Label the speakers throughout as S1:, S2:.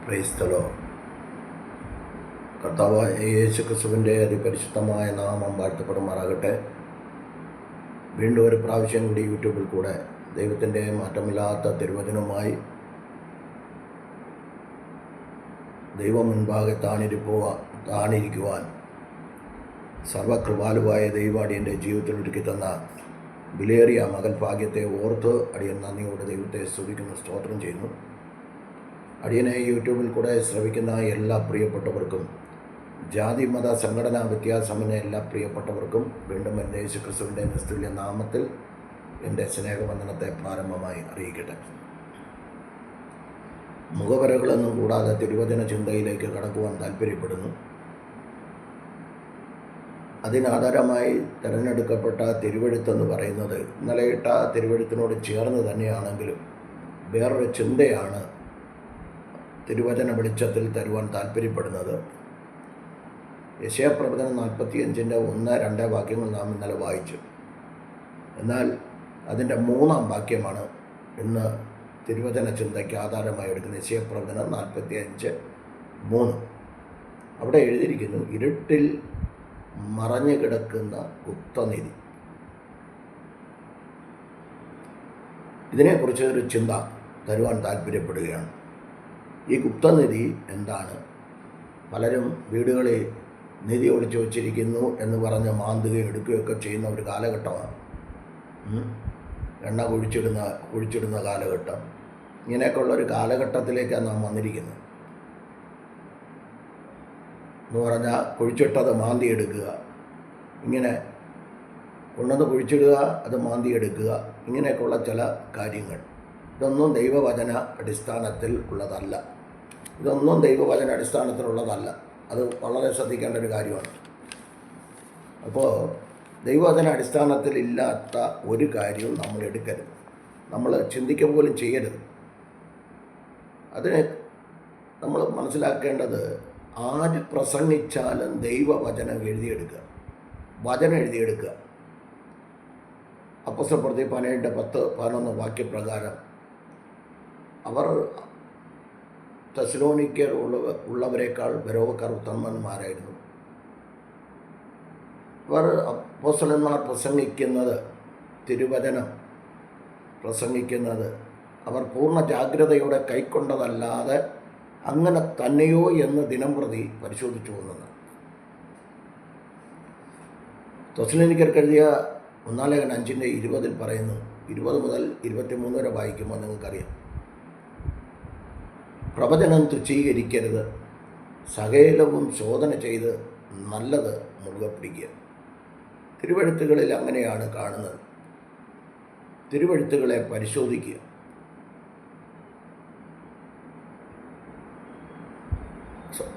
S1: Praise the Lord. കർത്താവായ യേശു ക്രിസ്തുവിൻ്റെ അതിപരിശുദ്ധമായ നാമം വാഴ്ത്തപ്പെടുമാറാകട്ടെ. വീണ്ടും ഒരു പ്രാവശ്യം കൂടി യൂട്യൂബിൽ കൂടെ ദൈവത്തിൻ്റെ മാറ്റമില്ലാത്ത തിരുവചനവുമായി ദൈവം മുൻപാകെ താണിരിക്കുവാൻ സർവകൃപാലുവായ ദൈവാടിയൻ്റെ ജീവിതത്തിൽ ഒരുക്കി തന്ന വിലയേറിയ മകൻ ഭാഗ്യത്തെ ഓർത്ത് അടിയൻ നന്ദിയോടെ ദൈവത്തെ സ്തുതിക്കുന്നു, സ്തോത്രം ചെയ്യുന്നു. അടിയനെ യൂട്യൂബിൽ കൂടെ ശ്രവിക്കുന്ന എല്ലാ പ്രിയപ്പെട്ടവർക്കും, ജാതി മത സംഘടനാ വ്യത്യാസമെന്ന എല്ലാ പ്രിയപ്പെട്ടവർക്കും വീണ്ടും എൻ്റെ യേശു ക്രിസ്തുവിൻ്റെ നിസ്തുല്യ നാമത്തിൽ എൻ്റെ സ്നേഹവന്ദനത്തെ പ്രാരംഭമായി അറിയിക്കട്ടെ. മുഖവരകളൊന്നും കൂടാതെ തിരുവചന ചിന്തയിലേക്ക് കടക്കുവാൻ താല്പര്യപ്പെടുന്നു. അതിനാധാരമായി തിരഞ്ഞെടുക്കപ്പെട്ട തിരുവെഴുത്തെന്ന് പറയുന്നത് ഇന്നലെ ഇട്ട തിരുവെഴുത്തിനോട് ചേർന്ന് തന്നെയാണെങ്കിലും വേറൊരു ചിന്തയാണ് തിരുവചന വെളിച്ചത്തിൽ തരുവാൻ താല്പര്യപ്പെടുന്നത്. യെശയ്യാപ്രവചനം 45-ന്റെ 1-2 വാക്യങ്ങൾ നാം ഇന്നലെ വായിച്ചു. എന്നാൽ അതിൻ്റെ 3-ാം വാക്യമാണ് ഇന്ന് തിരുവചന ചിന്തയ്ക്ക് ആധാരമായി എടുക്കുന്ന യെശയ്യാപ്രവചനം 45:3. അവിടെ എഴുതിയിരിക്കുന്നു, ഇരുട്ടിൽ മറഞ്ഞു കിടക്കുന്ന ഗുപ്തനിധി. ഇതിനെക്കുറിച്ച് ഒരു ചിന്ത തരുവാൻ താല്പര്യപ്പെടുകയാണ്. ഈ ഗുപ്തനിധി എന്താണ്? പലരും വീടുകളിൽ നിധി ഒളിച്ചു വച്ചിരിക്കുന്നു എന്ന് പറഞ്ഞ് മാന്തുകയും എടുക്കുകയൊക്കെ ചെയ്യുന്ന ഒരു കാലഘട്ടമാണ്. എണ്ണ കുഴിച്ചിടുന്ന കാലഘട്ടം. ഇങ്ങനെയൊക്കെയുള്ളൊരു കാലഘട്ടത്തിലേക്കാണ് നാം വന്നിരിക്കുന്നത്. എന്ന് പറഞ്ഞാൽ കുഴിച്ചിട്ടത് മാന്തിയെടുക്കുക, ഇങ്ങനെ കൊണ്ടുവന്ന് കുഴിച്ചിടുക, അത് മാന്തിയെടുക്കുക, ഇങ്ങനെയൊക്കെയുള്ള ചില കാര്യങ്ങൾ. ഇതൊന്നും ദൈവവചന അടിസ്ഥാനത്തിൽ ഉള്ളതല്ല. അത് വളരെ ശ്രദ്ധിക്കേണ്ട ഒരു കാര്യമാണ്. അപ്പോൾ ദൈവവചന അടിസ്ഥാനത്തിൽ ഇല്ലാത്ത ഒരു കാര്യവും നമ്മൾ എടുക്കരുത്, നമ്മൾ ചിന്തിക്കുക പോലും ചെയ്യരുത്. അതിന് നമ്മൾ മനസ്സിലാക്കേണ്ടത്, ആര് പ്രസംഗിച്ചാലും ദൈവവചനം വചനം എഴുതിയെടുക്കുക. അപ്പോസ്തലപ്രവൃത്തി 17:10-11 വാക്യപ്രകാരം അവർ തെസ്സലോനിക്കർ ഉള്ളവരെക്കാൾ ബെരോവക്കാർ ഉത്തമന്മാരായിരുന്നു. അവർ അപ്പോസ്തലന്മാർ പ്രസംഗിക്കുന്നത്, തിരുവചനം പ്രസംഗിക്കുന്നത് അവർ പൂർണ്ണ ജാഗ്രതയോടെ കൈക്കൊണ്ടതല്ലാതെ അങ്ങനെ തന്നെയോ എന്ന് ദിനംപ്രതി പരിശോധിച്ചു പോകുന്നത്. തെസ്സലോനിക്കർക്ക് എഴുതിയ 1 ലേഖനം 5:20 പറയുന്നു. 20 മുതൽ 23 വരെ വായിക്കുമ്പോൾ നിങ്ങൾക്കറിയാം, പ്രവചനം തുച്ഛീകരിക്കരുത്, സകലവും ശോധന ചെയ്ത് നല്ലത് മുറുകെ പിടിക്കുക. തിരുവെഴുത്തുകളിൽ അങ്ങനെയാണ് കാണുന്നത്. തിരുവെഴുത്തുകളെ പരിശോധിക്കുക.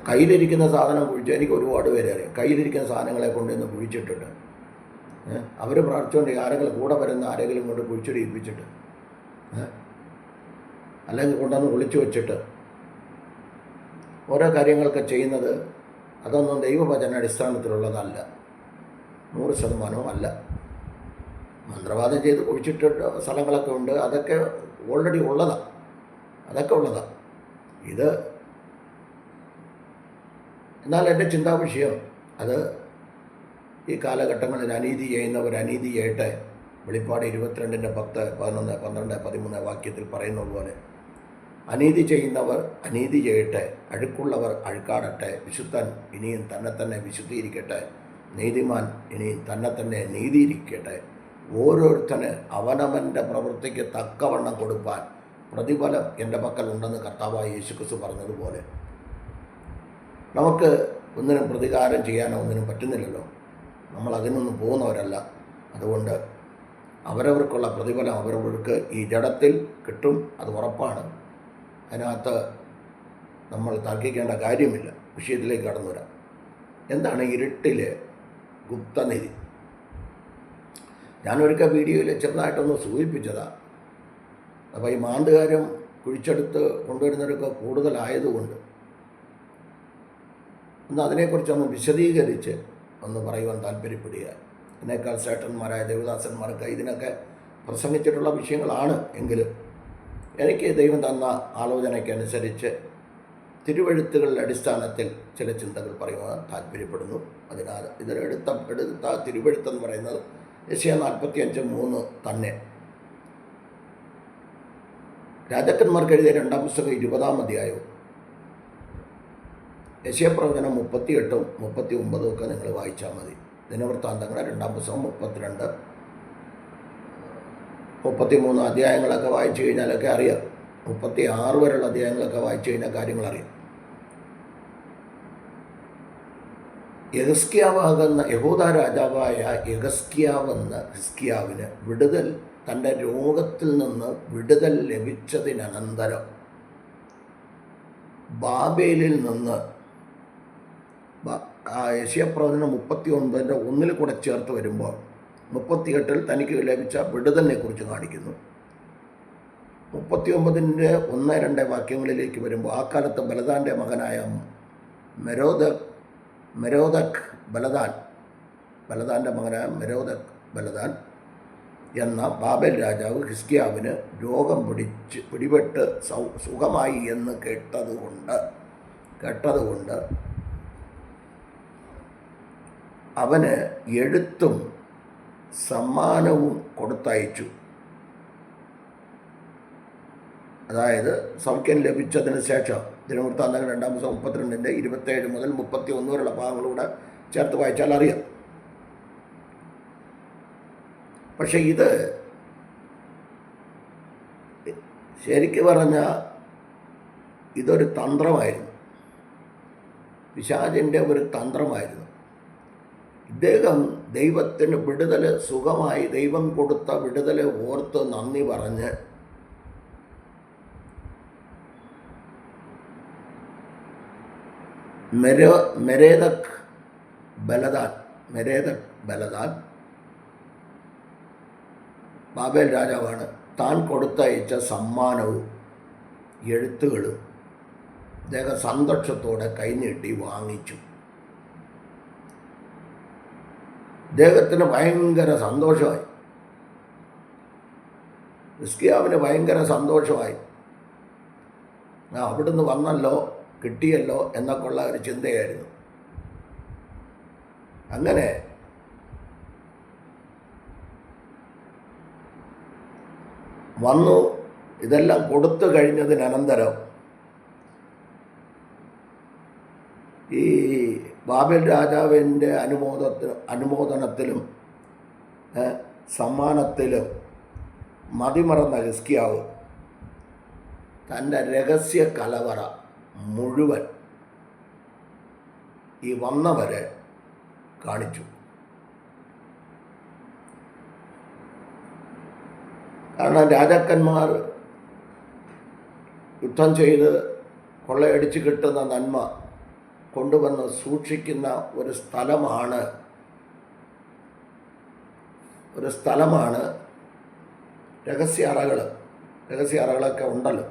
S1: കയ്യിലിരിക്കുന്ന സാധനം കുഴിച്ച്, എനിക്ക് ഒരുപാട് പേരെ അറിയാം, കയ്യിലിരിക്കുന്ന സാധനങ്ങളെ കൊണ്ടുവന്ന് കുഴിച്ചിട്ടിട്ട് അവർ പ്രാർത്ഥിച്ചുകൊണ്ട് ആരെങ്കിലും കൂടെ വരുന്ന ആരെങ്കിലും കൊണ്ട് കുഴിച്ചിടിപ്പിച്ചിട്ട്, അല്ലെങ്കിൽ കൊണ്ടുവന്ന് ഒളിച്ചു വെച്ചിട്ട് ഓരോ കാര്യങ്ങളൊക്കെ ചെയ്യുന്നത്, അതൊന്നും ദൈവവചന അടിസ്ഥാനത്തിലുള്ളതല്ല, 100% അല്ല. മന്ത്രവാദം ചെയ്ത് കുഴിച്ചിട്ടിട്ട് സ്ഥലങ്ങളൊക്കെ ഉണ്ട്, അതൊക്കെ ഓൾറെഡി ഉള്ളതാണ്. ഇത് എന്നാൽ എൻ്റെ ചിന്താ വിഷയം, അത് ഈ കാലഘട്ടങ്ങളിൽ അനീതി ചെയ്യുന്നവർ അനീതി ചെയ്യട്ടെ. വെളിപ്പാട് 22-ന്റെ 10, 11, 12, 13 വാക്യത്തിൽ പറയുന്നത് പോലെ, അനീതി ചെയ്യുന്നവർ അനീതി ചെയ്യട്ടെ, അഴുക്കുള്ളവർ അഴുക്കാടട്ടെ, വിശുദ്ധൻ ഇനിയും തന്നെ വിശുദ്ധീകരിക്കട്ടെ, നീതിമാൻ ഇനിയും തന്നെ നീതിയിരിക്കട്ടെ, ഓരോരുത്തന് അവനവൻ്റെ പ്രവൃത്തിക്ക് തക്കവണ്ണം കൊടുപ്പാൻ പ്രതിഫലം എൻ്റെ പക്കൽ ഉണ്ടെന്ന് കർത്താവായ യേശു ക്രിസ്തു പറഞ്ഞതുപോലെ, നമുക്ക് ഒന്നിനും പ്രതികാരം ചെയ്യാനോ ഒന്നിനും പറ്റുന്നില്ലല്ലോ. നമ്മൾ അതിനൊന്നും പോകുന്നവരല്ല. അതുകൊണ്ട് അവരവർക്കുള്ള പ്രതിഫലം അവരവർക്ക് ഈ ജഡത്തിൽ കിട്ടും, അത് ഉറപ്പാണ്. അതിനകത്ത് നമ്മൾ തർക്കിക്കേണ്ട കാര്യമില്ല. വിഷയത്തിലേക്ക് കടന്നു വരാം. എന്താണ് ഇരുട്ടിലെ ഗുപ്തനിധി? ഞാനൊരിക്കൽ വീഡിയോയിൽ ചെറുതായിട്ടൊന്ന് സൂചിപ്പിച്ചതാണ്. അപ്പോൾ ഈ മാന്തുകാരും കുഴിച്ചെടുത്ത് കൊണ്ടുവരുന്നവരൊക്കെ കൂടുതലായതുകൊണ്ട് ഒന്ന് അതിനെക്കുറിച്ചൊന്ന് വിശദീകരിച്ച് ഒന്ന് പറയുവാൻ താല്പര്യപ്പെടുക. എന്നേക്കാൾ ശ്രേഷ്ഠന്മാരായ ദേവദാസന്മാർക്ക് ഇതിനൊക്കെ പ്രസംഗിച്ചിട്ടുള്ള വിഷയങ്ങളാണ്. എങ്കിലും എനിക്ക് ദൈവം തന്ന ആലോചനയ്ക്കനുസരിച്ച് തിരുവെഴുത്തുകളുടെ അടിസ്ഥാനത്തിൽ ചില ചിന്തകൾ പറയുവാൻ താല്പര്യപ്പെടുന്നു. അതിനാൽ ഇതിലെടുത്ത തിരുവെഴുത്തെന്ന് പറയുന്നത് യെശയ്യാ 45:3 തന്നെ. രാജാക്കന്മാർക്ക് എഴുതിയ 2-ാം പുസ്തകം 20-ാം അധ്യായവും യെശയ്യാപ്രവചനം 38-ഉം 39-ഉം ഒക്കെ നിങ്ങൾ വായിച്ചാൽ മതി. ദിനവൃത്താന്തങ്ങൾ 2-ാം പുസ്തകം 32, 33 അധ്യായങ്ങളൊക്കെ വായിച്ചു കഴിഞ്ഞാലൊക്കെ അറിയാം. 36 വരെയുള്ള അധ്യായങ്ങളൊക്കെ വായിച്ചു കഴിഞ്ഞാൽ കാര്യങ്ങൾ അറിയാം. യെഹിസ്കിയാവാകുന്ന യഹൂദ രാജാവായ യെഹിസ്കിയാവെന്ന ഹിസ്കിയാവിന് തൻ്റെ രോഗത്തിൽ നിന്ന് വിടുതൽ ലഭിച്ചതിനനന്തരം ബാബേലിൽ നിന്ന് യെശയ്യാപ്രവചനം 39-ന്റെ 1 കൂടെ ചേർത്ത് വരുമ്പോൾ 38-ൽ തനിക്ക് ലഭിച്ച വിടുതലിനെ കുറിച്ച് കാണിക്കുന്നു. 39-ന്റെ 1-2 വാക്യങ്ങളിലേക്ക് വരുമ്പോൾ ആ കാലത്ത് ബലദാൻ്റെ മകനായ ബലദാൻ്റെ മകനായ ബലദാൻ എന്ന ബാബേൽ രാജാവ് ഹിസ്കിയാവിന് രോഗം പിടിപെട്ട് സുഖമായി എന്ന് കേട്ടതുകൊണ്ട് അവന് എഴുത്തും സമ്മാനവും കൊടുത്തയച്ചു. അതായത് സൗഖ്യം ലഭിച്ചതിന് ശേഷം ദിനവൃത്താന്തങ്ങൾ 2-ാം പുസ്തകം 32-ന്റെ 27 മുതൽ 31 വരെയുള്ള ഭാഗങ്ങളൂടെ ചേർത്ത് വായിച്ചാൽ അറിയാം. പക്ഷെ ഇത് ശരിക്ക് പറഞ്ഞാൽ ഇതൊരു തന്ത്രമായിരുന്നു, പിശാചിൻ്റെ ഒരു തന്ത്രമായിരുന്നു. ഇദ്ദേഹം ദൈവത്തിന് വിടുതൽ സുഖമായി ദൈവം കൊടുത്ത വിടുതൽ ഓർത്ത് നന്ദി പറഞ്ഞ് മെരേദക് ബലദാൻ ബാബേൽ രാജാവാണ്. താൻ കൊടുത്തയച്ച സമ്മാനവും എഴുത്തുകളും അദ്ദേഹം സന്തോഷത്തോടെ കൈനീട്ടി വാങ്ങിച്ചു. അദ്ദേഹത്തിന് ഭയങ്കര സന്തോഷമായി, ഹിസ്കിയാവിന് ഭയങ്കര സന്തോഷമായി. അവിടുന്ന് വന്നല്ലോ, കിട്ടിയല്ലോ എന്നൊക്കെയുള്ള ഒരു ചിന്തയായിരുന്നു. അങ്ങനെ വന്നു. ഇതെല്ലാം കൊടുത്തു കഴിഞ്ഞതിനനന്തരം ഈ ബാബേൽ രാജാവിൻ്റെ അനുമോദനത്തിലും സമ്മാനത്തിലും മതിമറന്ന ഹിസ്കിയാവ് തൻ്റെ രഹസ്യ കലവറ മുഴുവൻ ഈ വന്നവരെ കാണിച്ചു. കാരണം രാജാക്കന്മാർ യുദ്ധം ചെയ്ത് കൊള്ളയടിച്ച് കിട്ടുന്ന നന്മ കൊണ്ടുവന്ന് സൂക്ഷിക്കുന്ന ഒരു സ്ഥലമാണ് രഹസ്യ അറകളൊക്കെ ഉണ്ടല്ലോ.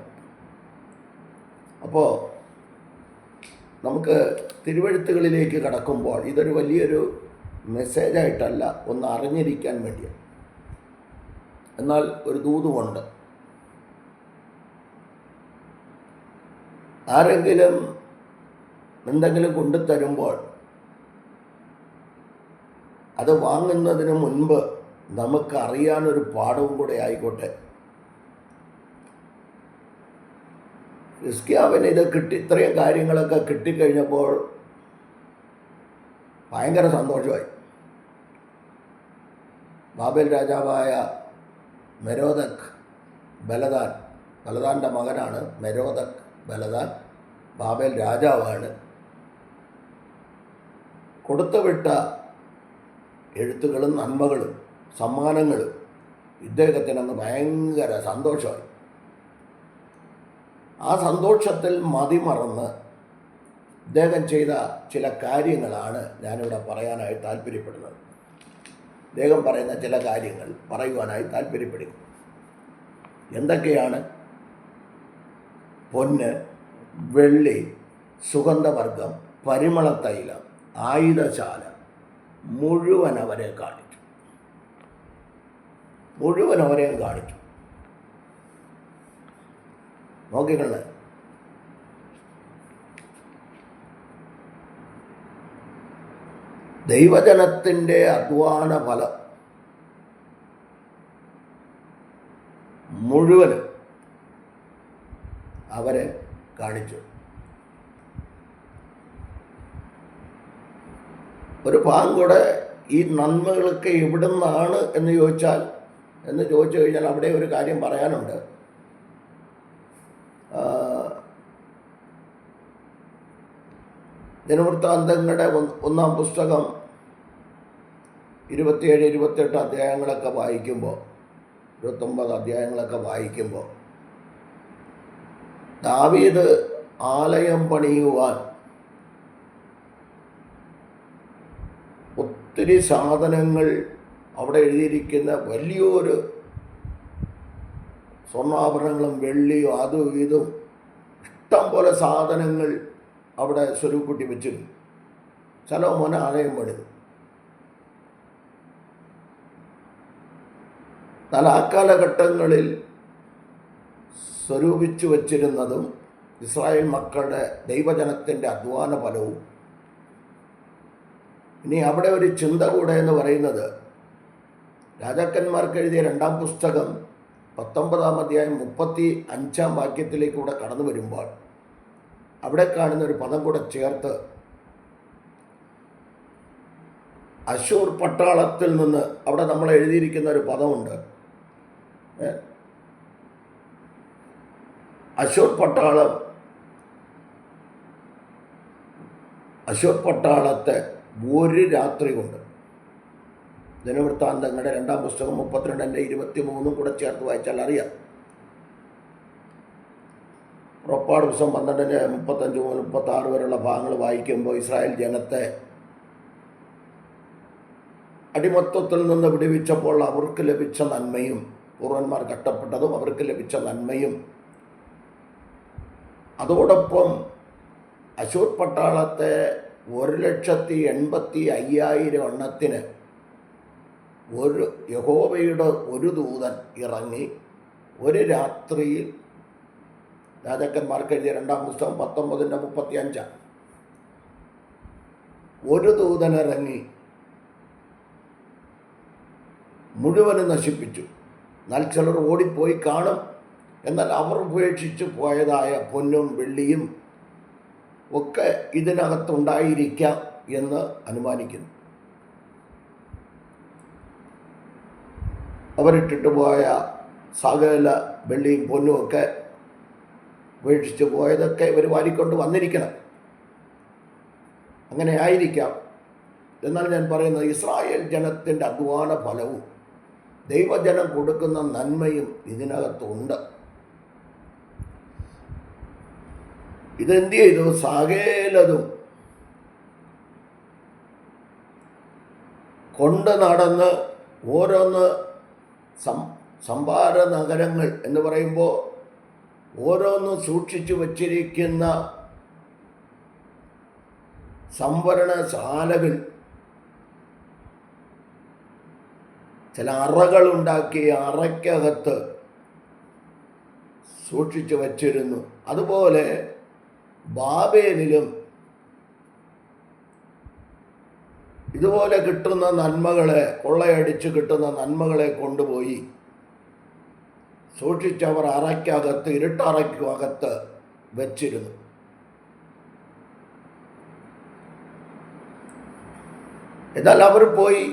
S1: അപ്പോൾ നമുക്ക് തിരുവെഴുത്തുകളിലേക്ക് കടക്കുമ്പോൾ ഇതൊരു വലിയൊരു മെസ്സേജായിട്ടല്ല, ഒന്ന് അറിഞ്ഞിരിക്കാൻ വേണ്ടിയാണ്. എന്നാൽ ഒരു ദൂതുമുണ്ട്. ആരെങ്കിലും എന്തെങ്കിലും കൊണ്ടുതരുമ്പോൾ അത് വാങ്ങുന്നതിന് മുൻപ് നമുക്കറിയാനൊരു പാഠവും കൂടെ ആയിക്കോട്ടെ. ഹിസ്കിയാവിന് ഇത് ഇത്രയും കാര്യങ്ങളൊക്കെ കിട്ടിക്കഴിഞ്ഞപ്പോൾ ഭയങ്കര സന്തോഷമായി. ബാബേൽ രാജാവായ ബലദാൻ്റെ മകനാണ് ബലദാൻ. ബാബേൽ രാജാവാണ്. കൊടുത്തുവിട്ട എഴുത്തുകളും നന്മകളും സമ്മാനങ്ങളും ഇദ്ദേഹത്തിനന്ന് ഭയങ്കര സന്തോഷമായി. ആ സന്തോഷത്തിൽ മതിമറന്ന് ഇദ്ദേഹം ചെയ്ത ചില കാര്യങ്ങളാണ് ഞാനിവിടെ പറയാനായി താല്പര്യപ്പെടുന്നത്. ഇദ്ദേഹം പറയുന്ന ചില കാര്യങ്ങൾ പറയുവാനായി താല്പര്യപ്പെടുന്നു. എന്തൊക്കെയാണ്? പൊന്ന്, വെള്ളി, സുഗന്ധവർഗം, പരിമളത്തൈലം, ആയുധശാല മുഴുവൻ അവരെയും കാണിച്ചു. നോക്കിക്കളെ, ദൈവജനത്തിൻ്റെ അധ്വാന ഫലം മുഴുവനും അവരെ കാണിച്ചു. ഒരു പാങ്കൂടെ ഈ നന്മകളൊക്കെ എവിടെ നിന്നാണ് എന്ന് ചോദിച്ചു കഴിഞ്ഞാൽ അവിടെ ഒരു കാര്യം പറയാനുണ്ട്. ദിനവൃത്താന്തങ്ങളുടെ 1-ാം പുസ്തകം 27-28 അധ്യായങ്ങളൊക്കെ വായിക്കുമ്പോൾ, 29 അധ്യായങ്ങളൊക്കെ വായിക്കുമ്പോൾ ദാവീദ് ആലയം പണിയുവാൻ ഒത്തിരി സാധനങ്ങൾ, അവിടെ എഴുതിയിരിക്കുന്ന വലിയൊരു സ്വർണ്ണാഭരണങ്ങളും വെള്ളിയും അതും ഇതും ഇഷ്ടം പോലെ സാധനങ്ങൾ അവിടെ സ്വരൂപൂട്ടി വെച്ചിരുന്നു. ശലോമോൻ ആലയം പണിതു. എന്നാൽ ആ കാലഘട്ടങ്ങളിൽ സ്വരൂപിച്ചു വച്ചിരുന്നതും ഇസ്രായേൽ മക്കളുടെ ദൈവജനത്തിൻ്റെ അധ്വാന ഫലവും. ഇനി അവിടെ ഒരു ചിന്ത കൂടെ എന്ന് പറയുന്നത്, രാജാക്കന്മാർക്ക് എഴുതിയ 2-ാം പുസ്തകം 19-ാം അധ്യായം 35-ാം വാക്യത്തിലേക്കൂടെ കടന്നു വരുമ്പോൾ അവിടെ കാണുന്ന ഒരു പദം കൂടെ ചേർത്ത്, അശൂർ പട്ടാളത്തിൽ നിന്ന് അവിടെ നമ്മൾ എഴുതിയിരിക്കുന്ന ഒരു പദമുണ്ട്. അശൂർ പട്ടാളത്തെ ഒരു രാത്രി കൊണ്ട്, ദിനവൃത്താന്തങ്ങളുടെ 2-ാം പുസ്തകം 32-23 കൂടെ ചേർത്ത് വായിച്ചാൽ അറിയാം. പുറപ്പാട് പുസ്തകം 12-35 മുതൽ 36 വരെയുള്ള ഭാഗങ്ങൾ വായിക്കുമ്പോൾ ഇസ്രായേൽ ജനത്തെ അടിമത്വത്തിൽ നിന്ന് വിടുവിച്ചപ്പോൾ അവർക്ക് ലഭിച്ച നന്മയും, പൂർവന്മാർ കഷ്ടപ്പെട്ടതും അവർക്ക് ലഭിച്ച നന്മയും, അതോടൊപ്പം അശൂർ പട്ടാളത്തെ 1,85,000 എണ്ണത്തിന് യഹോവയുടെ ഒരു ദൂതൻ ഇറങ്ങി ഒരു രാത്രിയിൽ, രാജാക്കന്മാർക്ക് എഴുതിയ 2-ാം പുസ്തകം 19-35, ഒരു ദൂതൻ ഇറങ്ങി മുഴുവനും നശിപ്പിച്ചു. എന്നാൽ ചിലർ ഓടിപ്പോയി കാണും. എന്നാൽ അവർ ഉപേക്ഷിച്ച് പോയതായ പൊന്നും വെള്ളിയും ഒക്കെ ഇതിനകത്തുണ്ടായിരിക്കാം എന്ന് അനുമാനിക്കുന്നു. അവരിട്ടിട്ട് പോയ സകല വെള്ളിയും പൊന്നും ഒക്കെ ഉപേക്ഷിച്ച് പോയതൊക്കെ ഇവർ വാരിക്കൊണ്ട് വന്നിരിക്കണം. അങ്ങനെ ആയിരിക്കാം. എന്നാൽ ഞാൻ പറയുന്നത്, ഇസ്രായേൽ ജനത്തിൻ്റെ അധ്വാന ഫലവും ദൈവജനം കൊടുക്കുന്ന നന്മയും ഇതിനകത്തുണ്ട്. ഇതെന്ത് ചെയ്തു? സകലതും കൊണ്ട് നടന്ന് ഓരോന്ന് സംഭാര നഗരങ്ങൾ എന്ന് പറയുമ്പോൾ ഓരോന്നും സൂക്ഷിച്ചു വച്ചിരിക്കുന്ന സംഭരണശാലകൾ, ചില അറകളുണ്ടാക്കി അറയ്ക്കകത്ത് സൂക്ഷിച്ചു വച്ചിരുന്നു. അതുപോലെ ബാബേലിലും ഇതുപോലെ കിട്ടുന്ന നന്മകളെ, കൊള്ളയടിച്ച് കിട്ടുന്ന നന്മകളെ കൊണ്ടുപോയി സൂക്ഷിച്ചവർ അറയ്ക്കകത്ത്, ഇരുട്ടറയ്ക്കകത്ത് വച്ചിരുന്നു. എന്നാൽ അവർ പോയി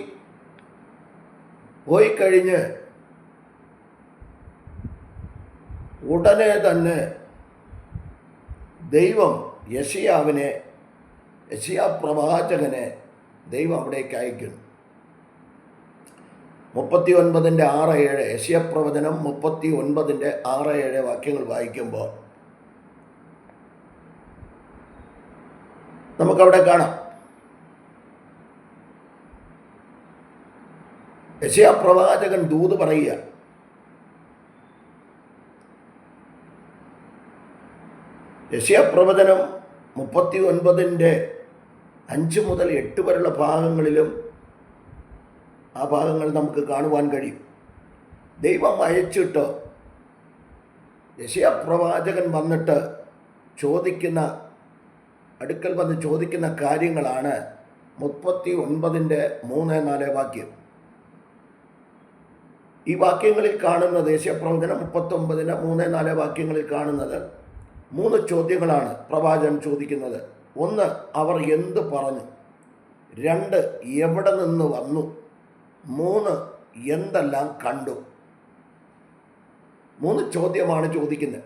S1: കഴിഞ്ഞ് ഉടനെ തന്നെ ദൈവം യെശയ്യാ പ്രവാചകനെ ദൈവം അവിടേക്ക് അയക്കുന്നു. 39-6-7 യെശയ്യാ പ്രവചനം 39-6-7 വാക്യങ്ങൾ വായിക്കുമ്പോൾ നമുക്കവിടെ കാണാം. യെശയ്യാ പ്രവാചകൻ ദൂത് പറയുക, യെശയ്യാ പ്രവചനം 39-5 മുതൽ 8 വരെയുള്ള ഭാഗങ്ങളിലും ആ ഭാഗങ്ങൾ നമുക്ക് കാണുവാൻ കഴിയും. ദൈവം അയച്ചിട്ട് യെശയ്യാ പ്രവാചകൻ വന്നിട്ട് അടുക്കൽ വന്ന് ചോദിക്കുന്ന കാര്യങ്ങളാണ് 39:3-4 വാക്യം. ഈ വാക്യങ്ങളിൽ കാണുന്നത്, യേശയ്യാപ്രവചനം 39:3-4 വാക്യങ്ങളിൽ കാണുന്നത് 3 ചോദ്യങ്ങളാണ് പ്രവാചകൻ ചോദിക്കുന്നത്. 1, അവർ എന്ത് പറഞ്ഞു? 2, എവിടെ നിന്ന് വന്നു? 3, എന്തെല്ലാം കണ്ടു? 3 ചോദ്യമാണ് ചോദിക്കുന്നത്.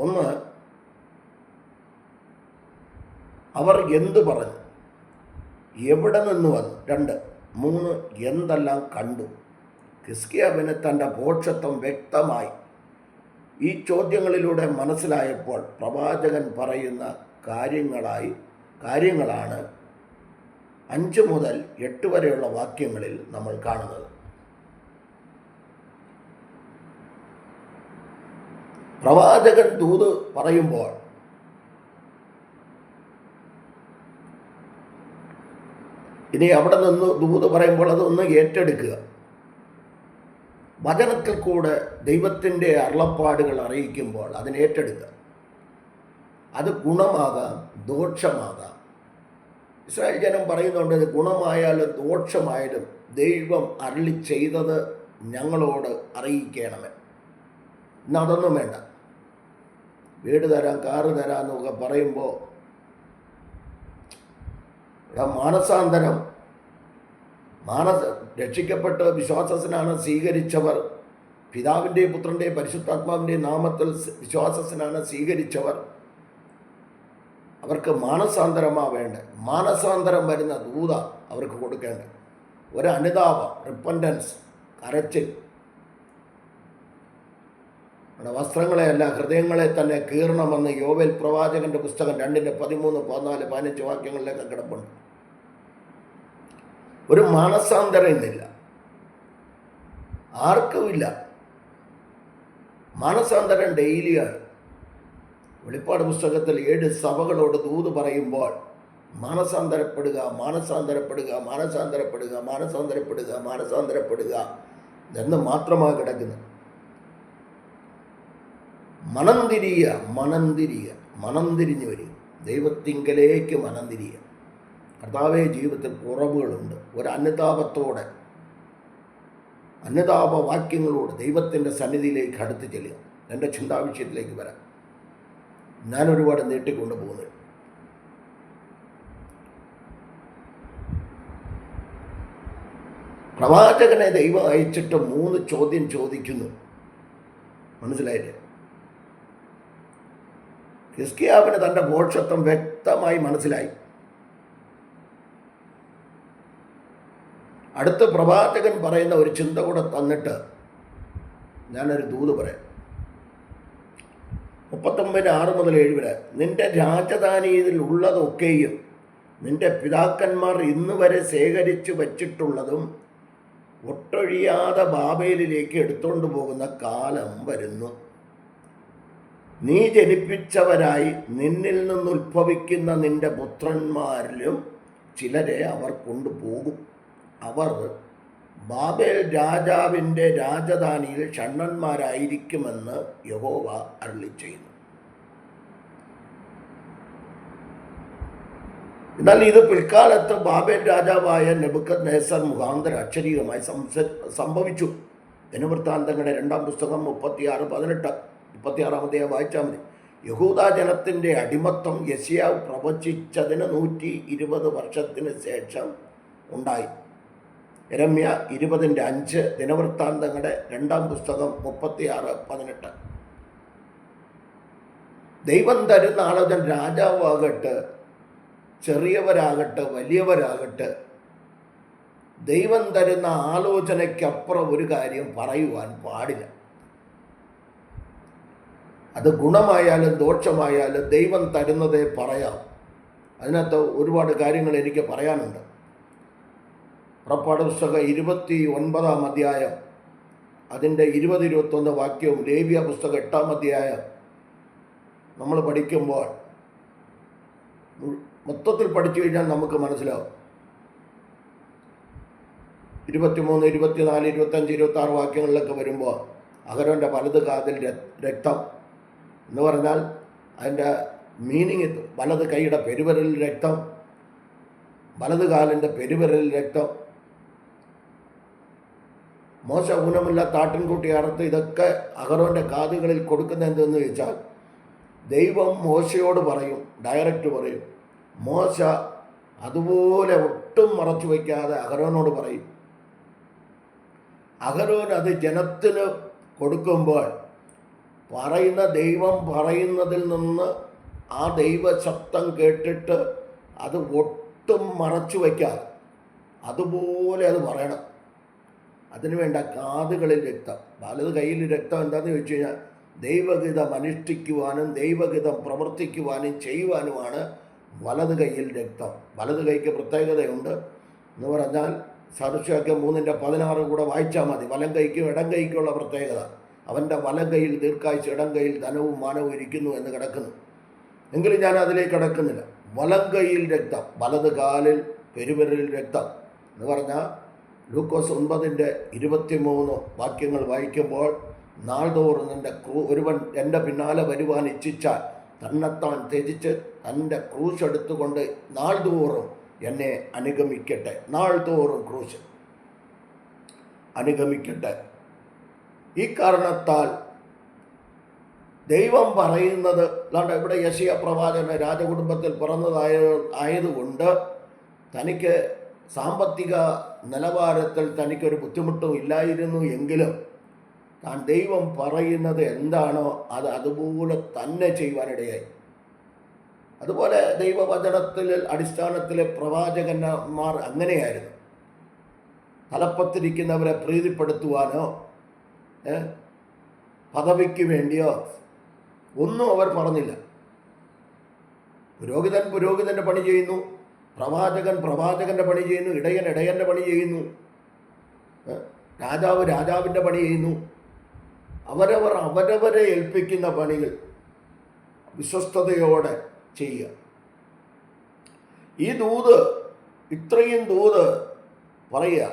S1: 1, അവർ എന്ത് പറഞ്ഞു? എവിടെ നിന്ന് വന്നു? 2, 3, എന്തെല്ലാം കണ്ടു? ഹിസ്കിയാവിന് തൻ്റെ ഭോഷത്വം വ്യക്തമായി ഈ ചോദ്യങ്ങളിലൂടെ മനസ്സിലായപ്പോൾ പ്രവാചകൻ പറയുന്ന കാര്യങ്ങളാണ് 5 മുതൽ 8 വരെയുള്ള വാക്യങ്ങളിൽ നമ്മൾ കാണുന്നത്. പ്രവാചകൻ ദൂത് പറയുമ്പോൾ ഇനി അവിടെ നിന്ന് ദൂത് പറയുമ്പോൾ അതൊന്ന് ഏറ്റെടുക്കുക. വചനത്തിൽ കൂടെ ദൈവത്തിൻ്റെ അരുളപ്പാടുകൾ അറിയിക്കുമ്പോൾ അതിനെ ഏറ്റെടുക്കുക. അത് ഗുണമാകാം, ദോഷമാകാം. ഇസ്രായേൽ ജനം പറയുന്നുണ്ട്, ഇത് ഗുണമായാലും ദോഷമായാലും ദൈവം അരുളി ചെയ്തത് ഞങ്ങളോട് അറിയിക്കണമേ. ഇന്ന് അതൊന്നും വേണ്ട. വീട് തരാം, കാറ് തരാം എന്നൊക്കെ പറയുമ്പോൾ മാനസാന്തരം, രക്ഷിക്കപ്പെട്ട് വിശ്വാസത്തിനാണ് സ്വീകരിച്ചവർ, പിതാവിൻ്റെയും പുത്രൻ്റെയും പരിശുദ്ധാത്മാവിൻ്റെയും നാമത്തിൽ വിശ്വാസത്തിനാണ് സ്വീകരിച്ചവർ, അവർക്ക് മാനസാന്തരമാണ് വേണ്ടത്. മാനസാന്തരം വരുന്ന ദൂത അവർക്ക് കൊടുക്കേണ്ടത്. ഒരു അനുതാപം, റിപ്പൻറ്റൻസ്, കരച്ചിൽ. വസ്ത്രങ്ങളെയല്ല ഹൃദയങ്ങളെ തന്നെ കീറണമെന്ന് യോവേൽ പ്രവാചകൻ്റെ പുസ്തകം 2:13, 14, 15 വാക്യങ്ങളിലൊക്കെ കിടപ്പുണ്ട്. ഒരു മാനസാന്തരം ഇന്നില്ല, ആർക്കുമില്ല. മാനസാന്തരം ഡെയിലിയാണ്. വെളിപ്പാട് പുസ്തകത്തിൽ 7 സഭകളോട് ദൂത് പറയുമ്പോൾ മാനസാന്തരപ്പെടുക, മാനസാന്തരപ്പെടുക, മാനസാന്തരപ്പെടുക, മാനസാന്തരപ്പെടുക, മാനസാന്തരപ്പെടുക എന്ന് മാത്രമാണ് കിടക്കുന്നത്. മനം തിരിഞ്ഞു വരിക, ദൈവത്തിങ്കലേക്ക് മനം തിരിയുക. കർത്താവേ, ജീവിതത്തിൽ കുറവുകളുണ്ട്. ഒരു അനുതാപത്തോടെ, അനുതാപ വാക്യങ്ങളോട് ദൈവത്തിൻ്റെ സന്നിധിയിലേക്ക് അടുത്ത് ചെല്ലുക. എൻ്റെ ചിന്താവിഷയത്തിലേക്ക് വരാം. ഞാൻ ഒരുപാട് നീട്ടിക്കൊണ്ടു പോകുന്നത്. പ്രവാചകനെ ദൈവം അയച്ചിട്ട് 3 ചോദ്യം ചോദിക്കുന്നു. മനസ്സിലായില്ലേ? ഹിസ്കിയാവിന് തൻ്റെ ഭോഷത്വം വ്യക്തമായി മനസ്സിലായി. അടുത്ത പ്രവാചകൻ പറയുന്ന ഒരു ചിന്ത കൂടെ തന്നിട്ട് ഞാനൊരു ദൂത് പറയാം. 39:6 മുതൽ 7 വരെ. നിന്റെ രാജധാനിയിൽ ഉള്ളതൊക്കെയും നിന്റെ പിതാക്കന്മാർ ഇന്ന് വരെ ശേഖരിച്ചു വച്ചിട്ടുള്ളതും ഒട്ടൊഴിയാതെ ബാബേലിലേക്ക് എടുത്തുകൊണ്ട് പോകുന്ന കാലം വരുന്നു. നീ ജനിപ്പിച്ചവരായി നിന്നിൽ നിന്നുദ്ഭവിക്കുന്ന നിന്റെ പുത്രന്മാരിലും ചിലരെ അവർ കൊണ്ടുപോകും. അവർ ബാബേൽ രാജാവിൻ്റെ രാജധാനിയിൽ ഷണ്ഡന്മാരായിരിക്കുമെന്ന് യഹോവ അരുളി ചെയ്യുന്നു. എന്നാൽ ഇത് പിൽക്കാലത്ത് ബാബേൽ രാജാവായ നെബൂഖദ്നേസർ മുഖാന്തരം അക്ഷരീകമായി സംഭവിച്ചു. ദിനവൃത്താന്തങ്ങളുടെ 2-ാം പുസ്തകം 36:18, 36-ാമത്തെ വായിച്ചാൽ മതി. യഹൂദ ജനത്തിൻ്റെ അടിമത്തം യെശയ്യാവ് പ്രവചിച്ചതിന് 120 വർഷത്തിന് ശേഷം ഉണ്ടായി. യെരമ്യ 20:5, ദിനവൃത്താന്തങ്ങളുടെ 2-ാം പുസ്തകം 36:18. ദൈവം തരുന്ന ആലോചന, രാജാവാകട്ടെ, ചെറിയവരാകട്ടെ, വലിയവരാകട്ടെ, ദൈവം തരുന്ന ആലോചനയ്ക്കപ്പുറം ഒരു കാര്യം പറയുവാൻ പാടില്ല. അത് ഗുണമായാലും ദോഷമായാലും ദൈവം തരുന്നതേ പറയാം. അതിനകത്ത് ഒരുപാട് കാര്യങ്ങൾ എനിക്ക് പറയാനുണ്ട്. പുറപ്പാട് പുസ്തകം 29-ാം അധ്യായം അതിൻ്റെ 20-21 വാക്യവും, ലേവ്യ പുസ്തകം 8-ാം അധ്യായം നമ്മൾ പഠിക്കുമ്പോൾ മൊത്തത്തിൽ പഠിച്ചു കഴിഞ്ഞാൽ നമുക്ക് മനസ്സിലാവും. 23, 24, 25, 26 വാക്യങ്ങളിലൊക്കെ വരുമ്പോൾ അഹരോൻ്റെ വലത് കാതിൽ രക്തം എന്ന് പറഞ്ഞാൽ അതിൻ്റെ മീനിങ്, വലത് കൈയുടെ പെരുവിരലിൽ രക്തം, വലത് കാലിൻ്റെ പെരുവിരലിൽ രക്തം, മോശ ഊനമില്ലാത്ത ആട്ടിൻകുട്ടി അറുത്ത് ഇതൊക്കെ അഹരോൻ്റെ കാതുകളിൽ കൊടുക്കുന്ന എന്തെന്ന് ചോദിച്ചാൽ, ദൈവം മോശയോട് പറയും, ഡയറക്റ്റ് പറയും. മോശ അതുപോലെ ഒട്ടും മറച്ചു വയ്ക്കാതെ അഹരോനോട് പറയും. അഹരോൻ അത് ജനത്തിന് കൊടുക്കുമ്പോൾ പറയുന്ന ദൈവം പറയുന്നതിൽ നിന്ന് ആ ദൈവശബ്ദം കേട്ടിട്ട് അത് ഒട്ടും മറച്ചു വയ്ക്കാതെ അതുപോലെ അത് പറയണം. അതിനുവേണ്ട കാതുകളിൽ രക്തം, വലത് കയ്യിൽ രക്തം എന്താണെന്ന് ചോദിച്ചു കഴിഞ്ഞാൽ ദൈവഗീതം അനുഷ്ഠിക്കുവാനും ദൈവഗീതം പ്രവർത്തിക്കുവാനും ചെയ്യുവാനുമാണ് വലത് കൈയിൽ രക്തം. വലത് കൈക്ക് പ്രത്യേകതയുണ്ട് എന്ന് പറഞ്ഞാൽ സദൃശവാക്യം 3:16 കൂടെ വായിച്ചാൽ മതി. വലം കൈക്കും ഇടം കൈക്കുള്ള പ്രത്യേകത, അവൻ്റെ വലം കൈയിൽ ദീർഘായുസ്സും ഇടം കൈയിൽ ധനവും മാനവും ഇരിക്കുന്നു എന്ന് കിടക്കുന്നു. എങ്കിലും ഞാൻ അതിലേക്ക് കിടക്കുന്നില്ല. വലം കൈയിൽ രക്തം, വലത് കാലിൽ പെരുവിരലിൽ രക്തം എന്ന് പറഞ്ഞാൽ ലൂക്കോസ് 9:23 വാക്യങ്ങൾ വായിക്കുമ്പോൾ, നാൾതോറും ഒരുവൻ എൻ്റെ പിന്നാലെ വരുവാൻ ഇച്ഛിച്ചാൽ തന്നെത്താൻ ത്യജിച്ച് തൻ്റെ ക്രൂശ് എടുത്തുകൊണ്ട് നാൾതോറും എന്നെ അനുഗമിക്കട്ടെ. നാൾതോറും ക്രൂശ് അനുഗമിക്കട്ടെ. ഈ കാരണത്താൽ ദൈവം പറയുന്നത്, അല്ലാണ്ട് ഇവിടെ യെശയ്യാ പ്രവാചകൻ രാജകുടുംബത്തിൽ പിറന്നതായതുകൊണ്ട് തനിക്ക് സാമ്പത്തിക നിലവാരത്തിൽ തനിക്കൊരു ബുദ്ധിമുട്ടും ഇല്ലായിരുന്നു എങ്കിലും താൻ ദൈവം പറയുന്നത് എന്താണോ അത് അതുപോലെ തന്നെ ചെയ്യുവാനിടയായി. അതുപോലെ ദൈവവചനത്തിൽ അടിസ്ഥാനത്തിലെ പ്രവാചകന്മാർ അങ്ങനെയായിരുന്നു. തലപ്പത്തിരിക്കുന്നവരെ പ്രീതിപ്പെടുത്തുവാനോ പദവിക്ക് വേണ്ടിയോ ഒന്നും അവർ പറഞ്ഞില്ല. പുരോഹിതൻ പുരോഹിതൻ്റെ പണി ചെയ്യുന്നു, പ്രവാചകൻ പ്രവാചകൻ്റെ പണി ചെയ്യുന്നു, ഇടയൻ ഇടയൻ്റെ പണി ചെയ്യുന്നു, രാജാവ് രാജാവിൻ്റെ പണി ചെയ്യുന്നു. അവരവരെ ഏൽപ്പിക്കുന്ന പണികൾ വിശ്വസ്തയോടെ ചെയ്യുക. ഈ ദൂത്, ഇത്രയും ദൂത് പറയുക.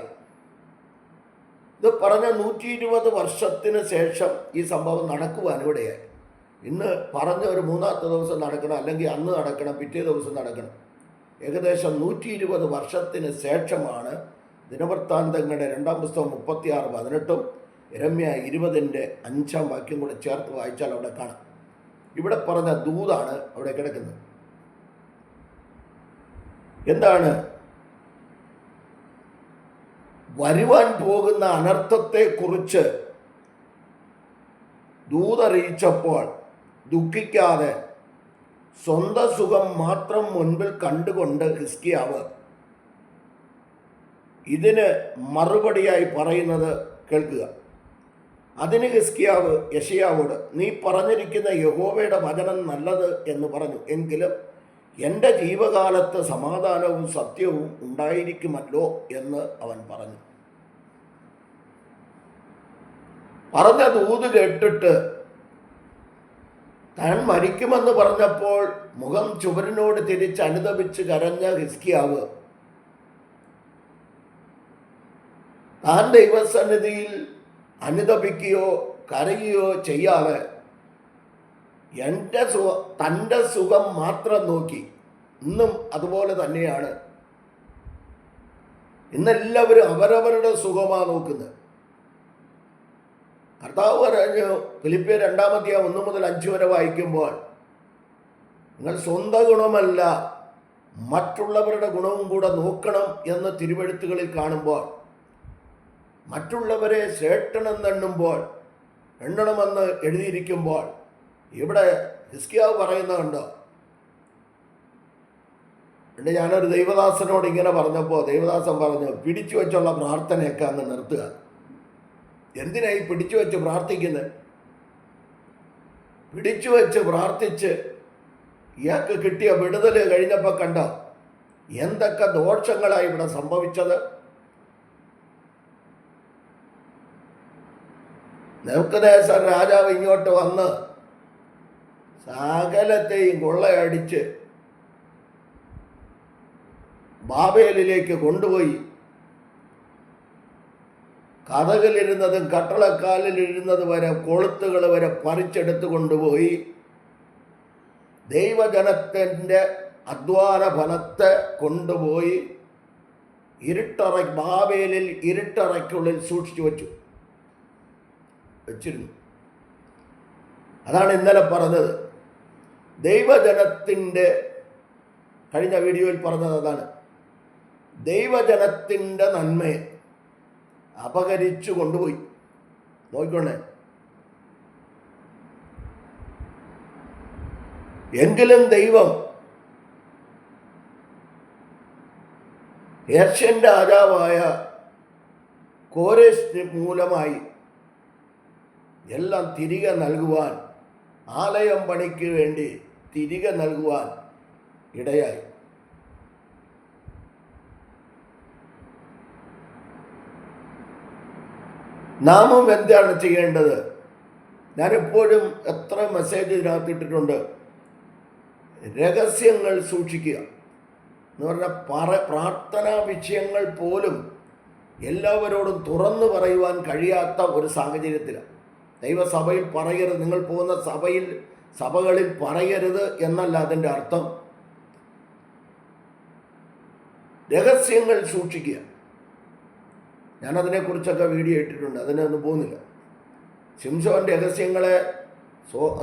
S1: ഇത് പറഞ്ഞ 120 വർഷത്തിന് ശേഷം ഈ സംഭവം നടക്കുവാനിവിടെയായി. ഇന്ന് പറഞ്ഞ ഒരു 3-ാമത്തെ ദിവസം നടക്കണം, അല്ലെങ്കിൽ അന്ന് നടക്കണം, പിറ്റേ ദിവസം നടക്കണം. ഏകദേശം 120 വർഷത്തിന് ശേഷമാണ് ദിനവൃത്താന്തങ്ങളുടെ 2-ാം പുസ്തകം 36:18 യിരെമ്യാ 20:5 വാക്യം കൂടെ ചേർത്ത് വായിച്ചാൽ അവിടെ കാണാം. ഇവിടെ പറഞ്ഞ ദൂതാണ് അവിടെ കിടക്കുന്നത്. എന്താണ്? വരുവാൻ പോകുന്ന അനർത്ഥത്തെക്കുറിച്ച് ദൂതറിയിച്ചപ്പോൾ ദുഃഖിക്കാതെ സ്വന്തം സുഖം മാത്രം മുൻപിൽ കണ്ടുകൊണ്ട് ഹിസ്കിയാവ് ഇതിന് മറുപടിയായി പറയുന്നത് കേൾക്കുക. അതിന് ഹിസ്കിയാവ് യെശയ്യാവോട്, നീ പറഞ്ഞിരിക്കുന്ന യഹോവയുടെ വചനം നല്ലത് എന്ന് പറഞ്ഞു, എങ്കിലും എൻ്റെ ജീവകാലത്ത് സമാധാനവും സത്യവും ഉണ്ടായിരിക്കുമല്ലോ എന്ന് അവൻ പറഞ്ഞു. പറഞ്ഞ ദൂത് കേട്ടിട്ട് താൻ മരിക്കുമെന്ന് പറഞ്ഞപ്പോൾ മുഖം ചുവരിനോട് തിരിച്ച് അനുതപിച്ച് കരഞ്ഞ ഹിസ്കിയാവ് താൻ ദൈവസന്നിധിയിൽ അനുതപിക്കുകയോ കരയുകയോ ചെയ്യാതെ തൻ്റെ സുഖം മാത്രം നോക്കി. ഇന്നും അതുപോലെ തന്നെയാണ്. ഇന്നെല്ലാവരും അവരവരുടെ സുഖമാണ് നോക്കുന്നത്. കർത്താവ് പറഞ്ഞു, ഫിലിപ്പിയർ 2-ാം 1-5 വരെ വായിക്കുമ്പോൾ, നിങ്ങൾ സ്വന്തം ഗുണമല്ല മറ്റുള്ളവരുടെ ഗുണവും കൂടെ നോക്കണം എന്ന് തിരുവെഴുത്തുകളിൽ കാണുമ്പോൾ, മറ്റുള്ളവരെ എണ്ണണമെന്ന് എഴുതിയിരിക്കുമ്പോൾ ഇവിടെ ഹിസ്കിയാവ് പറയുന്നുണ്ടോ? എന്നിട്ട് ഞാനൊരു ദൈവദാസനോട് ഇങ്ങനെ പറഞ്ഞപ്പോൾ ദൈവദാസൻ പറഞ്ഞു, പിടിച്ചു വെച്ചുള്ള പ്രാർത്ഥനയൊക്കെ അങ്ങ് നിർത്തുക. എന്തിനായി പിടിച്ചു വെച്ച് പ്രാർത്ഥിക്കുന്നത്? പിടിച്ചു വെച്ച് പ്രാർത്ഥിച്ച് ഇയാൾക്ക് കിട്ടിയ വിടുതൽ കഴിഞ്ഞപ്പോൾ കണ്ടോ എന്തൊക്കെ ദോഷങ്ങളായി ഇവിടെ സംഭവിച്ചത്. നെബൂഖദ്നേസർ രാജാവ് ഇങ്ങോട്ട് വന്ന് സകലത്തെയും കൊള്ളയടിച്ച് ബാബേലിലേക്ക് കൊണ്ടുപോയി. കതകിലിരുന്നതും കട്ടളക്കാലിലിരുന്നത് വരെ കൊളുത്തുകൾ വരെ പറിച്ചെടുത്ത് കൊണ്ടുപോയി ദൈവജനത്തിൻ്റെ അധ്വാന ഫലത്തെ കൊണ്ടുപോയി ബാബേലിൽ ഇരുട്ടറയ്ക്കുള്ളിൽ സൂക്ഷിച്ചു വെച്ചിരുന്നു. അതാണ് ഇന്നലെ പറഞ്ഞത്. ദൈവജനത്തിൻ്റെ, കഴിഞ്ഞ വീഡിയോയിൽ പറഞ്ഞത് അതാണ്, ദൈവജനത്തിൻ്റെ നന്മയെ അപഹരിച്ചു കൊണ്ടുപോയി. നോക്കിക്കോണേ. എങ്കിലും ദൈവം ഏഷ്യൻ രാജാവായ കോരേശിന് മൂലമായി എല്ലാം തിരികെ നൽകുവാൻ, ആലയം പണിക്ക് വേണ്ടി തിരികെ നൽകുവാൻ ഇടയായി. നാമും എന്താണ് ചെയ്യേണ്ടത്? ഞാനെപ്പോഴും എത്ര മെസ്സേജ് ഇതിനകത്തിട്ടിട്ടുണ്ട്. രഹസ്യങ്ങൾ സൂക്ഷിക്കുക എന്ന് പറഞ്ഞാൽ പ്രാർത്ഥനാ വിഷയങ്ങൾ പോലും എല്ലാവരോടും തുറന്നു പറയുവാൻ കഴിയാത്ത ഒരു സാഹചര്യത്തിലാണ്. ദൈവസഭയിൽ പറയരുത്, നിങ്ങൾ പോകുന്ന സഭകളിൽ പറയരുത് എന്നല്ല അതിൻ്റെ അർത്ഥം. രഹസ്യങ്ങൾ സൂക്ഷിക്കുക. ഞാനതിനെക്കുറിച്ചൊക്കെ വീഡിയോ ഇട്ടിട്ടുണ്ട്, അതിനൊന്നും പോകുന്നില്ല. ശിംശോൻ രഹസ്യങ്ങളെ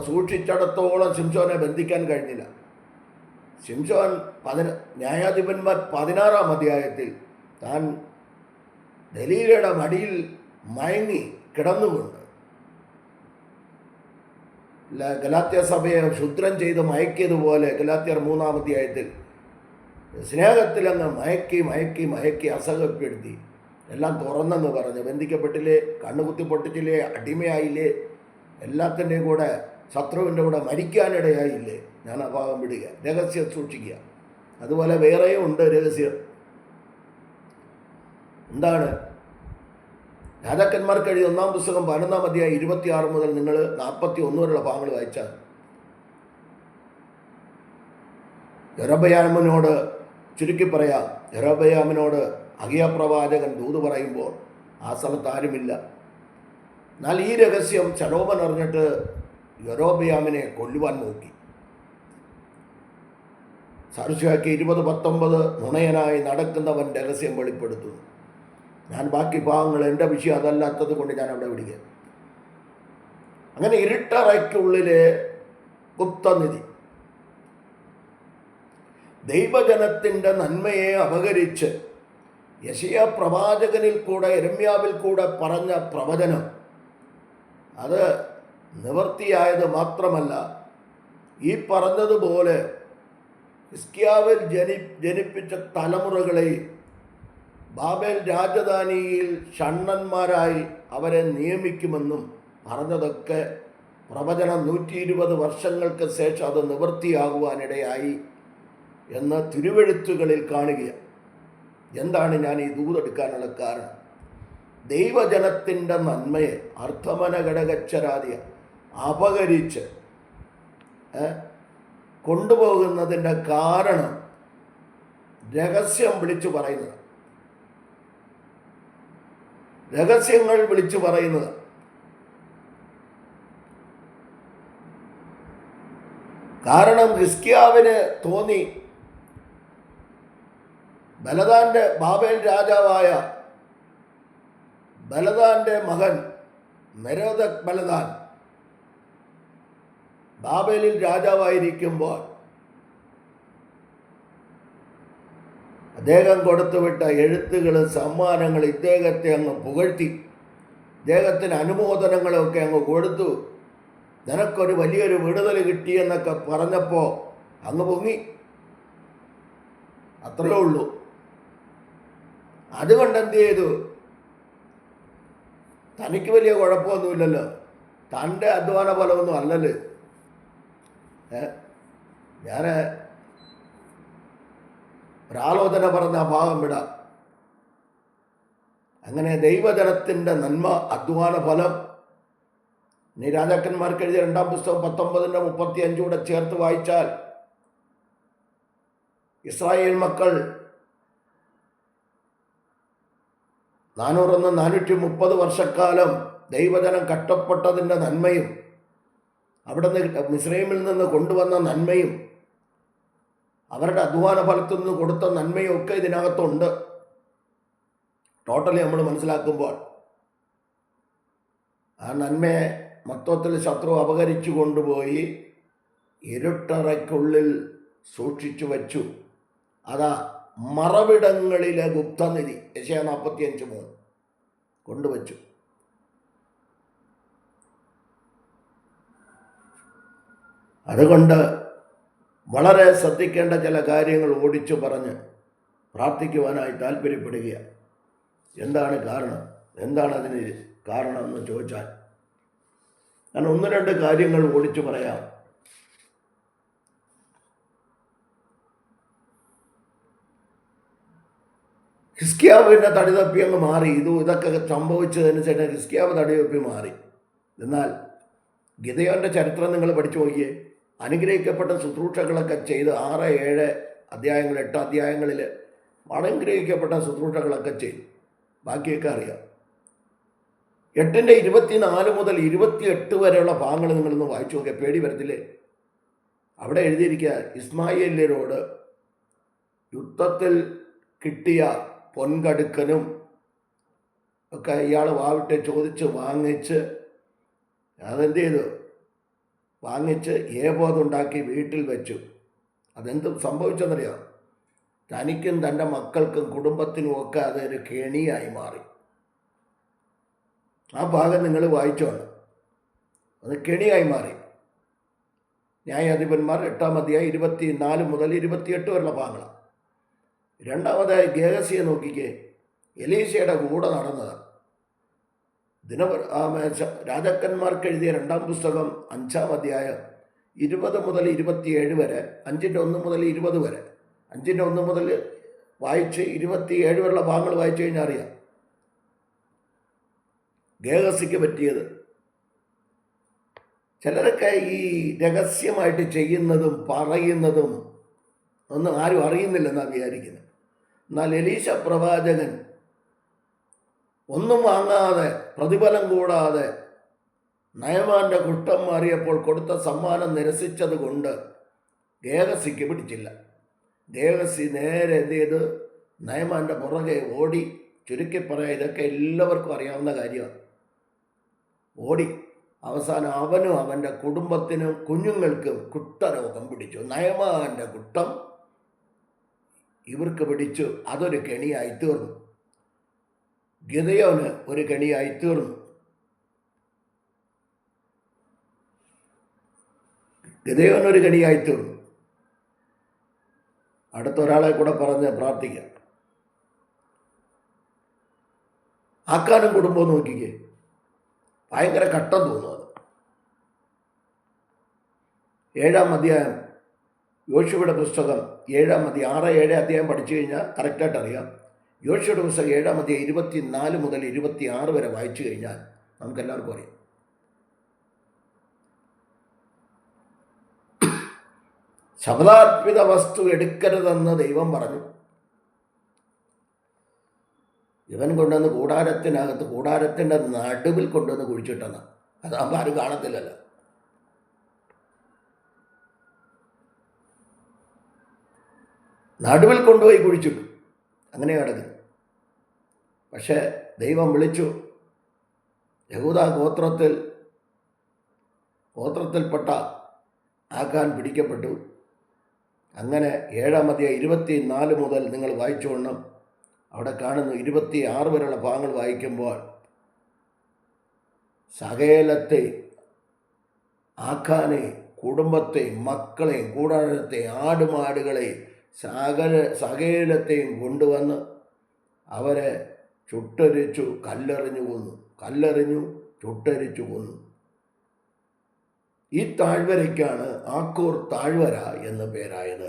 S1: സൂക്ഷിച്ചിടത്തോളം ശിംശോനെ ബന്ധിക്കാൻ കഴിഞ്ഞില്ല. ശിംശോൻ ന്യായാധിപന്മാർ 16-ാം അധ്യായത്തിൽ താൻ ദലീലയുടെ മടിയിൽ മയങ്ങി കിടന്നുകൊണ്ട് ഗലാത്യ സഭയെ ക്ഷുദ്രം ചെയ്ത് മയക്കിയതുപോലെ ഗലാത്യർ 3-ാം അധ്യായത്തിൽ സ്നേഹത്തിലങ്ങ് മയക്കി അസഹ്യപ്പെടുത്തി. എല്ലാം തുറന്നെന്ന് പറഞ്ഞ് ബന്ധിക്കപ്പെട്ടില്ലേ, കണ്ണുകുത്തി പൊട്ടിച്ചില്ലേ, അടിമയായില്ലേ, എല്ലാത്തിൻ്റെയും കൂടെ ശത്രുവിൻ്റെ കൂടെ മരിക്കാനിടയായില്ലേ. ഞാൻ ആ ഭാഗം വിടുക. രഹസ്യം സൂക്ഷിക്കുക. അതുപോലെ വേറെയും ഉണ്ട് രഹസ്യം. എന്താണ്? രാജാക്കന്മാർക്ക് എഴുതിയ 1-ാം പുസ്തകം 11-ാം അധ്യായം 26 മുതൽ നിങ്ങൾ 41 വരെയുള്ള ഭാഗങ്ങൾ വായിച്ചാൽ യൊരോബെയാമിനോട്, ചുരുക്കി പറയാം, യൊരോബെയാമിനോട് അഹിയ പ്രവാചകൻ ദൂത് പറയുമ്പോൾ ആ സ്ഥലത്ത് ആരുമില്ല. എന്നാൽ ഈ രഹസ്യം ശലോമോൻ അറിഞ്ഞിട്ട് യൊരോബെയാമിനെ കൊല്ലുവാൻ നോക്കി. സാർശിയാക്കി 20:19 നുണയനായി നടക്കുന്നവൻ രഹസ്യം വെളിപ്പെടുത്തുന്നു. ഞാൻ ബാക്കി ഭാഗങ്ങൾ, എൻ്റെ വിഷയം അതല്ലാത്തത് കൊണ്ട് ഞാൻ അവിടെ വിടുക. അങ്ങനെ ഇരുട്ടറയ്ക്കുള്ളിലെ ഗുപ്തനിധി ദൈവജനത്തിൻ്റെ നന്മയെ അപഹരിച്ച് യെശയ്യാ പ്രവാചകനിൽ കൂടെ, യിരെമ്യാവിൽ കൂടെ പറഞ്ഞ പ്രവചനം അത് നിവൃത്തിയായത് മാത്രമല്ല, ഈ പറഞ്ഞതുപോലെ ഹിസ്കിയാവിൽ ജനിപ്പിച്ച തലമുറകളെയും ബാബേൽ രാജധാനിയിൽ ഷണ്ണന്മാരായി അവരെ നിയമിക്കുമെന്നും പറഞ്ഞതൊക്കെ പ്രവചനം 120 വർഷങ്ങൾക്ക് ശേഷം അത് നിവൃത്തിയാകുവാനിടയായി എന്ന് തിരുവെഴുത്തുകളിൽ കാണുകയാണ്. എന്താണ് ഞാൻ ഈ ദൂതെടുക്കാനുള്ള കാരണം? ദൈവജനത്തിൻ്റെ നന്മയെ അർത്ഥമന ഘടകച്ചരാതിയ അപഹരിച്ച് കൊണ്ടുപോകുന്നതിൻ്റെ കാരണം രഹസ്യം വിളിച്ചു പറയുന്നത്, രഹസ്യങ്ങൾ വിളിച്ചു പറയുന്നത്. കാരണം ഹിസ്കിയാവിന് തോന്നി, ബാബേൽ രാജാവായ ബലദാന്റെ മകൻ മെരോദക് ബലദാൻ ബാബേലിൽ രാജാവായിരിക്കുമ്പോൾ അദ്ദേഹം കൊടുത്തുവിട്ട എഴുത്തുകളും സമ്മാനങ്ങൾ ഇദ്ദേഹത്തെ അങ്ങ് പുകഴ്ത്തി, ഇദ്ദേഹത്തിന് അനുമോദനങ്ങളൊക്കെ അങ്ങ് കൊടുത്തു. നിനക്കൊരു വലിയൊരു വിടുതൽ കിട്ടിയെന്നൊക്കെ പറഞ്ഞപ്പോൾ അങ്ങ് പൊങ്ങി. അത്രയേ ഉള്ളൂ. അതുകൊണ്ട് എന്ത് ചെയ്തു? തനിക്ക് വലിയ കുഴപ്പമൊന്നുമില്ലല്ലോ, തൻ്റെ അധ്വാന ഫലമൊന്നും അല്ലല്ലോ. ഞാൻ ഒരാലോചന പറഞ്ഞ ആ ഭാഗം വിടാം. അങ്ങനെ ദൈവജനത്തിൻ്റെ നന്മ, അധ്വാന ഫലം. ഇനി രാജാക്കന്മാർക്ക് എഴുതിയ 2-ാം പുസ്തകം 19-35 കൂടെ ചേർത്ത് വായിച്ചാൽ ഇസ്രായേൽ മക്കൾ 430 വർഷക്കാലം ദൈവജനം കഷ്ടപ്പെട്ടതിൻ്റെ നന്മയും അവിടെ നിന്ന് മിസ്രൈമിൽ നിന്ന് കൊണ്ടുവന്ന നന്മയും അവരുടെ അധ്വാന ഫലത്തിൽ നിന്ന് കൊടുത്ത നന്മയും ഒക്കെ ഇതിനകത്തുണ്ട്. ടോട്ടലി നമ്മൾ മനസ്സിലാക്കുമ്പോൾ ആ നന്മയെ മൊത്തത്തിൽ ശത്രു അപഹരിച്ചു കൊണ്ടുപോയി ഇരുട്ടറയ്ക്കുള്ളിൽ സൂക്ഷിച്ചു വച്ചു. അതാ മറവിടങ്ങളിലെ ഗുപ്തനിധി യെശയ്യാ 45:3 കൊണ്ടുവച്ചു. അതുകൊണ്ട് വളരെ ശ്രദ്ധിക്കേണ്ട ചില കാര്യങ്ങൾ ഓടിച്ചു പറഞ്ഞ് പ്രാർത്ഥിക്കുവാനായി താല്പര്യപ്പെടുകയാണ്. എന്താണ് കാരണം? എന്താണ് അതിന് കാരണം എന്ന് ചോദിച്ചാൽ ഞാൻ 1-2 കാര്യങ്ങൾ ഓടിച്ചു പറയാം. ഹിസ്കിയാവിൻ്റെ തടിതപ്പി അങ്ങ് മാറി. ഇതൊക്കെ സംഭവിച്ചതിന് ശേഷം ഹിസ്കിയാവ് തടിതപ്പി മാറി. എന്നാൽ ഗിദെയോൻ്റെ ചരിത്രം നിങ്ങൾ പഠിച്ചു നോക്കിയേ. അനുഗ്രഹിക്കപ്പെട്ട ശുശ്രൂഷകളൊക്കെ ചെയ്ത് 6, 7 അധ്യായങ്ങൾ 8 അധ്യായങ്ങളിൽ അനുഗ്രഹിക്കപ്പെട്ട ശുശ്രൂഷകളൊക്കെ ചെയ്തു. ബാക്കിയൊക്കെ അറിയാം. 8-ന്റെ 24 മുതൽ 28 വരെയുള്ള ഭാഗങ്ങൾ നിങ്ങളൊന്ന് വായിച്ചു നോക്കിയാൽ പേടി വരത്തില്ലേ? അവിടെ എഴുതിയിരിക്കുക, ഇസ്മായേല്യരോട് യുദ്ധത്തിൽ കിട്ടിയ പൊൻകടുക്കനും ഒക്കെ ഇയാൾ വാവിട്ട് ചോദിച്ച് വാങ്ങിച്ച് അതെന്ത് ചെയ്തു? വാങ്ങിച്ച് ഏബോധുണ്ടാക്കി വീട്ടിൽ വെച്ചു. അതെന്ത് സംഭവിച്ചെന്നറിയാം? തനിക്കും തൻ്റെ മക്കൾക്കും കുടുംബത്തിനും ഒക്കെ അതൊരു കെണിയായി മാറി. ആ ഭാഗം നിങ്ങൾ വായിച്ചോണം. അത് കെണിയായി മാറി. ന്യായാധിപന്മാർ 8-ാം അധ്യായം 24 മുതൽ 28 വരെയുള്ള ഭാഗങ്ങളാണ്. രണ്ടാമതായി ഗേഹസിയെ നോക്കിക്കേ. എലീശയുടെ കൂടെ നടന്നതാണ്. രാജാക്കന്മാർക്ക് എഴുതിയ 2-ാം പുസ്തകം 5-ാം അധ്യായം 20 മുതൽ 27 വരെ, 5-1 മുതൽ 20 വരെ, 5-1 മുതൽ വായിച്ച് 27 വരെയുള്ള ഭാഗങ്ങൾ വായിച്ചു കഴിഞ്ഞാൽ അറിയാം ഗേഹസിക്ക് പറ്റിയത്. ചിലരൊക്കെ ഈ രഹസ്യമായിട്ട് ചെയ്യുന്നതും പറയുന്നതും ഒന്നും ആരും അറിയുന്നില്ലെന്നാണ് വിചാരിക്കുന്നത്. എന്നാൽ എലീശ പ്രവാചകൻ ഒന്നും വാങ്ങാതെ പ്രതിഫലം കൂടാതെ നയമാൻ്റെ കുഷ്ഠം മാറിയപ്പോൾ കൊടുത്ത സമ്മാനം നിരസിച്ചത് കൊണ്ട് ഗേഹസിക്ക് പിടിച്ചില്ല. ഗേഹസി നേരെ എന്ത് ചെയ്ത് നയമാൻ്റെ പുറകെ ഓടി. ചുരുക്കി പറയാം, ഇതൊക്കെ എല്ലാവർക്കും അറിയാവുന്ന കാര്യമാണ്. ഓടി. അവസാനം അവനും അവൻ്റെ കുടുംബത്തിനും കുഞ്ഞുങ്ങൾക്കും കുഷ്ഠരോഗം പിടിച്ചു. നയമാൻ്റെ കുഷ്ഠം ഇവർക്ക് പിടിച്ചു. അതൊരു കെണിയായി തീർന്നു. ഗിദെയോന് ഒരു കെണിയായി തീർന്നു. ഗിദെയോനൊരു കെണിയായി തീർന്നു. അടുത്തൊരാളെ കൂടെ പറഞ്ഞ് പ്രാർത്ഥിക്കാം. ആക്കാനും കുടുംബവും നോക്കിക്കേ, ഭയങ്കര കട്ടം തോന്നും. അത് 7-ാം അധ്യായം യോശുവയുടെ പുസ്തകം 7-ാം അധ്യായം 6-7 അധ്യായം പഠിച്ചു കഴിഞ്ഞാൽ കറക്റ്റായിട്ട് അറിയാം. യോശുവയുടെ പുസ്തകം 7-ാം അധ്യായം 24 മുതൽ 26 വരെ വായിച്ചു കഴിഞ്ഞാൽ നമുക്കെല്ലാവർക്കും അറിയാം. ശപഥാർപ്പിത വസ്തു എടുക്കരുതെന്ന് ദൈവം പറഞ്ഞു. ഇവൻ കൊണ്ടുവന്ന് കൂടാരത്തിനകത്ത്, കൂടാരത്തിൻ്റെ നടുവിൽ കൊണ്ടുവന്ന് കുഴിച്ചിട്ടെന്ന. അതാകുമ്പോൾ ആരും കാണത്തില്ലല്ലോ. നടുവിൽ കൊണ്ടുപോയി കുഴിച്ചിട്ടു. അങ്ങനെ കിടക്കുന്നു. പക്ഷേ ദൈവം വിളിച്ചു. യഹൂദാ ഗോത്രത്തിൽപ്പെട്ട ആക്കാൻ പിടിക്കപ്പെട്ടു. അങ്ങനെ 7-ാം അധ്യായം 24 മുതൽ നിങ്ങൾ വായിച്ചുകൊള്ളും. അവിടെ കാണുന്നു 26 വരെയുള്ള ഭാഗങ്ങൾ വായിക്കുമ്പോൾ സകലത്തെ ആഖാനെ, കുടുംബത്തെയും മക്കളെയും കൂടാരത്തെയും ആടുമാടുകളെയും സകലത്തെയും കൊണ്ടുവന്ന് അവരെ ചുട്ടരിച്ചു, കല്ലെറിഞ്ഞു കൊന്നു. ചുട്ടരിച്ചു കൊന്നു. ഈ താഴ്വരയ്ക്കാണ് ആക്കൂർ താഴ്വര എന്ന് പേരായത്.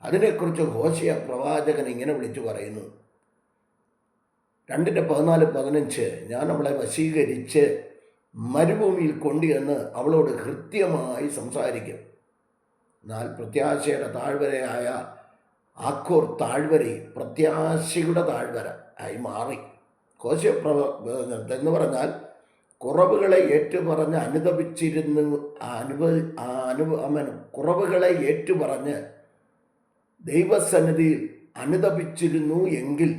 S1: അതിനെക്കുറിച്ച് ഹോശേയ പ്രവാചകൻ ഇങ്ങനെ വിളിച്ചു പറയുന്നു. 2-14-15 ഞാൻ അവളെ വശീകരിച്ച് മരുഭൂമിയിൽ കൊണ്ടുവന്ന് അവളോട് കൃത്യമായി സംസാരിക്കും. എന്നാൽ പ്രത്യാശയുടെ താഴ്വരയായ ആക്കൂർ താഴ്വരയിൽ പ്രത്യാശയുടെ താഴ്വര ആയി മാറി. ഹോശേയ എന്ന് പറഞ്ഞാൽ കുറവുകളെ ഏറ്റുപറഞ്ഞ് കുറവുകളെ ഏറ്റുപറഞ്ഞ് ദൈവസന്നിധിയിൽ അനുതപിച്ചിരുന്നു എങ്കിൽ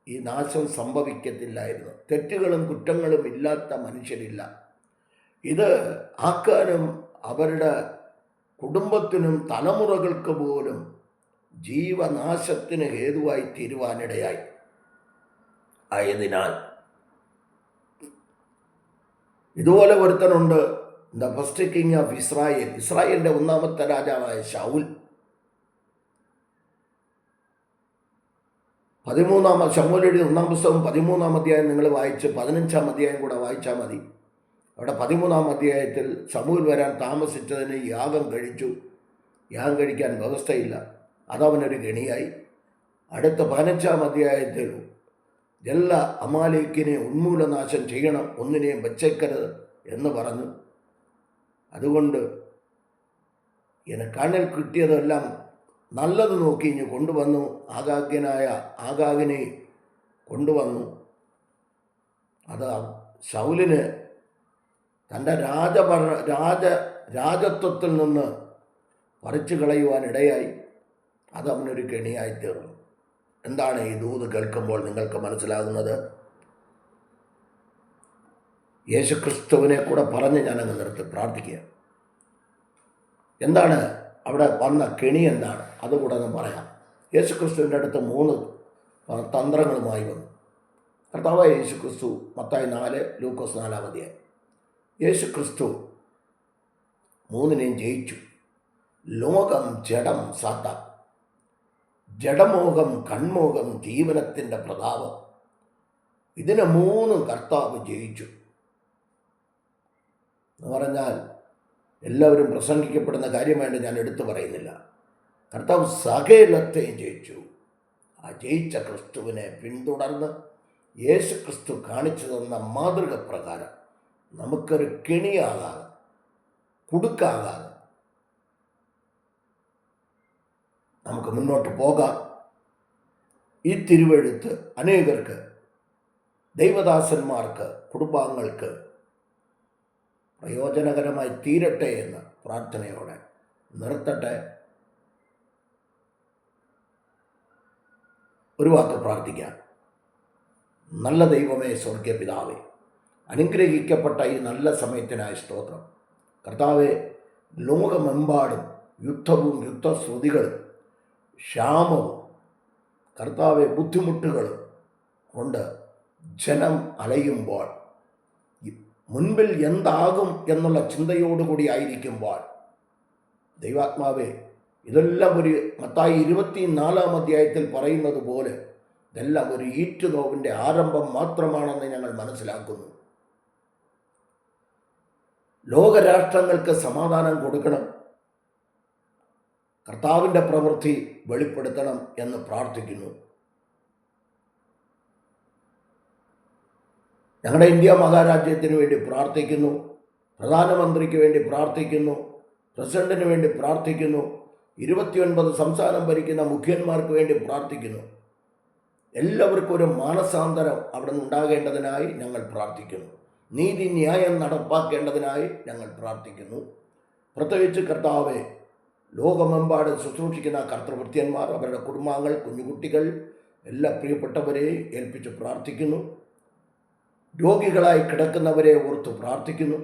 S1: ഈ നാശം സംഭവിക്കത്തില്ലായിരുന്നു. തെറ്റുകളും കുറ്റങ്ങളും ഇല്ലാത്ത മനുഷ്യരില്ല. ഇത് ആക്കാനും അവരുടെ കുടുംബത്തിനും തലമുറകൾക്ക് പോലും ജീവനാശത്തിന് ഹേതുവായി തീരുവാനിടയായി. ആയതിനാൽ ഇതുപോലെ ഒരുത്തനുണ്ട്, the first king of Israel, ഇസ്രായേലിൻ്റെ ഒന്നാമത്തെ രാജാവായ ശൗൽ. ശമൂവേൽ ഒന്നാം പുസ്തകം 13-ാം അധ്യായം നിങ്ങൾ വായിച്ച് 15-ാം അധ്യായം കൂടെ വായിച്ചാൽ മതി. അവിടെ 13-ാം അധ്യായത്തിൽ ശമൂവേൽ വരാൻ താമസിച്ചതിന് യാഗം കഴിച്ചു. യാഗം കഴിക്കാൻ വ്യവസ്ഥയില്ല, അതവനൊരു കെണിയായി. അടുത്ത 15-ാം അധ്യായത്തിൽ എല്ലാ അമാലേക്കിനെ ഉന്മൂലനാശം ചെയ്യണം, ഒന്നിനെയും വച്ചേക്കരുത് എന്ന് പറഞ്ഞു. അതുകൊണ്ട് കണ്ണിൽ കിട്ടിയതെല്ലാം നല്ലത് നോക്കി ഇനി കൊണ്ടുവന്നു. ആഗാഗിനെ കൊണ്ടുവന്നു. അത് ശൗലിന് തൻ്റെ രാജത്വത്തിൽ നിന്ന് പറിച്ചു കളയുവാനിടയായി. അത് അവനൊരു കെണിയായിത്തീർന്നു. എന്താണ് ഈ ദൂത് കേൾക്കുമ്പോൾ നിങ്ങൾക്ക് മനസ്സിലാകുന്നത്? യേശുക്രിസ്തുവിനെ കൂടെ പറഞ്ഞ് ഞാനങ്ങ് നിർത്തി പ്രാർത്ഥിക്കുക. എന്താണ് അവിടെ വന്ന കെണി? എന്താണ് അതുകൂടെ ഒന്ന് പറയാം. യേശുക്രിസ്തുവിൻ്റെ അടുത്ത് 3 തന്ത്രങ്ങളുമായി വന്നു. കർത്താവായ യേശുക്രിസ്തു മത്തായി 4, ലൂക്കോസ് 4-ാം അധ്യായം. യേശുക്രിസ്തു 3-നെയും ജയിച്ചു. ലോകം, ജഡം, സാത്താൻ. ജഡമോഹം, കൺമോഹം, ജീവനത്തിൻ്റെ പ്രതാപം, ഇതിനെ 3 കർത്താവ് ജയിച്ചു എന്ന് പറഞ്ഞാൽ എല്ലാവരും പ്രസംഗിക്കപ്പെടുന്ന കാര്യമായിട്ട് ഞാൻ എടുത്തു പറയുന്നില്ല. കർത്താവ് സകലത്തെയും ജയിച്ചു. ആ ജയിച്ച ക്രിസ്തുവിനെ പിന്തുടർന്ന് യേശു ക്രിസ്തു കാണിച്ചു തന്ന മാതൃക പ്രകാരം നമുക്കൊരു കെണിയാകാതെ, കുടുക്കാകാതെ നമുക്ക് മുന്നോട്ട് പോകാം. ഈ തിരുവെഴുത്ത് അനേകർക്ക്, ദൈവദാസന്മാർക്ക്, കുടുംബാംഗങ്ങൾക്ക് പ്രയോജനകരമായി തീരട്ടെ എന്ന് പ്രാർത്ഥനയോടെ നിർത്തട്ടെ. ഒരു വാക്ക് പ്രാർത്ഥിക്കാം. നല്ല ദൈവമേ, സ്വർഗീയ പിതാവേ, അനുഗ്രഹിക്കപ്പെട്ട ഈ നല്ല സമയത്തിനായി സ്തോത്രം. കർത്താവെ, ലോകമെമ്പാടും യുദ്ധവും യുദ്ധശ്രുതികളും ക്ഷാമവും കർത്താവെ ബുദ്ധിമുട്ടുകളും കൊണ്ട് ജനം അലയുമ്പോൾ, മുൻപിൽ എന്താകും എന്നുള്ള ചിന്തയോടുകൂടി ആയിരിക്കുമ്പോൾ, ദൈവാത്മാവേ, ഇതെല്ലാം ഒരു മത്തായി 24-ാം അധ്യായത്തിൽ പറയുന്നത് പോലെ ഇതെല്ലാം ഒരു ഈറ്റുനോവിൻ്റെ ആരംഭം മാത്രമാണെന്ന് ഞങ്ങൾ മനസ്സിലാക്കുന്നു. ലോകരാഷ്ട്രങ്ങൾക്ക് സമാധാനം കൊടുക്കണം, കർത്താവിൻ്റെ പ്രവൃത്തി വെളിപ്പെടുത്തണം എന്ന് പ്രാർത്ഥിക്കുന്നു. ഞങ്ങളുടെ ഇന്ത്യ മഹാരാജ്യത്തിന് വേണ്ടി പ്രാർത്ഥിക്കുന്നു, പ്രധാനമന്ത്രിക്ക് വേണ്ടി പ്രാർത്ഥിക്കുന്നു, പ്രസിഡന്റിന് വേണ്ടി പ്രാർത്ഥിക്കുന്നു, 29 സംസ്ഥാനം ഭരിക്കുന്ന മുഖ്യന്മാർക്ക് വേണ്ടി പ്രാർത്ഥിക്കുന്നു. എല്ലാവർക്കും ഒരു മാനസാന്തരം അവിടെ നിന്നുണ്ടാകേണ്ടതിനായി ഞങ്ങൾ പ്രാർത്ഥിക്കുന്നു. നീതി ന്യായം നടപ്പാക്കേണ്ടതിനായി ഞങ്ങൾ പ്രാർത്ഥിക്കുന്നു. പ്രത്യേകിച്ച് കർത്താവെ, ലോകമെമ്പാടും ശുശ്രൂഷിക്കുന്ന കർത്തൃഭൃത്യന്മാർ, അവരുടെ കുടുംബാംഗങ്ങൾ, കുഞ്ഞുകുട്ടികൾ, എല്ലാ പ്രിയപ്പെട്ടവരെ ഏൽപ്പിച്ച് പ്രാർത്ഥിക്കുന്നു. രോഗികളായി കിടക്കുന്നവരെ ഓർത്ത് പ്രാർത്ഥിക്കുന്നു.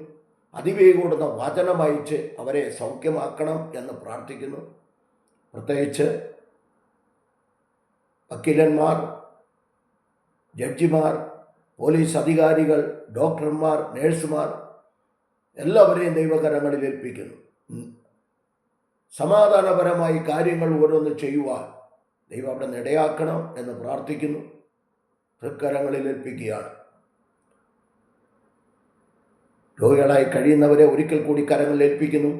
S1: അതിവേഗോടുന്ന വചനം അയച്ച് അവരെ സൗഖ്യമാക്കണം എന്ന് പ്രാർത്ഥിക്കുന്നു. പ്രത്യേകിച്ച് വക്കീലന്മാർ, ജഡ്ജിമാർ, പോലീസ് അധികാരികൾ, ഡോക്ടർമാർ, നേഴ്സുമാർ എല്ലാവരെയും ദൈവകരങ്ങളിൽ ഏൽപ്പിക്കുന്നു. സമാധാനപരമായി കാര്യങ്ങൾ ഓരോന്ന് ചെയ്യുവാൻ ദൈവം അവിടെ ഇടയാക്കണം എന്ന് പ്രാർത്ഥിക്കുന്നു. തൃക്കരങ്ങളിൽ ഏൽപ്പിക്കുകയാണ്. രോഗികളായി കഴിയുന്നവരെ ഒരിക്കൽ കൂടി കരങ്ങളിൽ ഏൽപ്പിക്കുന്നു.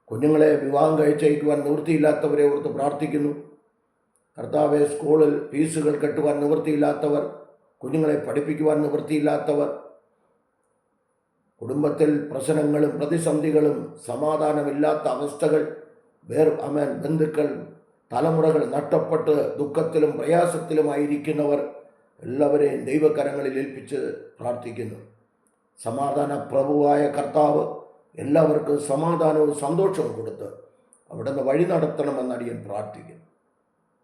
S1: കുഞ്ഞുങ്ങളെ വിവാഹം കഴിച്ചയക്കുവാൻ നിവൃത്തിയില്ലാത്തവരെ ഓർത്ത് പ്രാർത്ഥിക്കുന്നു. കർത്താവെ, സ്കൂളിൽ ഫീസുകൾ കെട്ടുവാൻ നിവൃത്തിയില്ലാത്തവർ, കുഞ്ഞുങ്ങളെ പഠിപ്പിക്കുവാൻ നിവൃത്തിയില്ലാത്തവർ, കുടുംബത്തിൽ പ്രശ്നങ്ങളും പ്രതിസന്ധികളും സമാധാനമില്ലാത്ത അവസ്ഥകൾ, ബന്ധുക്കൾ, തലമുറകൾ നഷ്ടപ്പെട്ട് ദുഃഖത്തിലും പ്രയാസത്തിലുമായിരിക്കുന്നവർ എല്ലാവരെയും ദൈവകരങ്ങളിൽ ഏൽപ്പിച്ച് പ്രാർത്ഥിക്കുന്നു. സമാധാന പ്രഭുവായ കർത്താവ് എല്ലാവർക്കും സമാധാനവും സന്തോഷവും കൊടുത്ത് അവിടുന്ന് വഴി നടത്തണമെന്ന് അടിയൻ പ്രാർത്ഥിക്കുന്നു.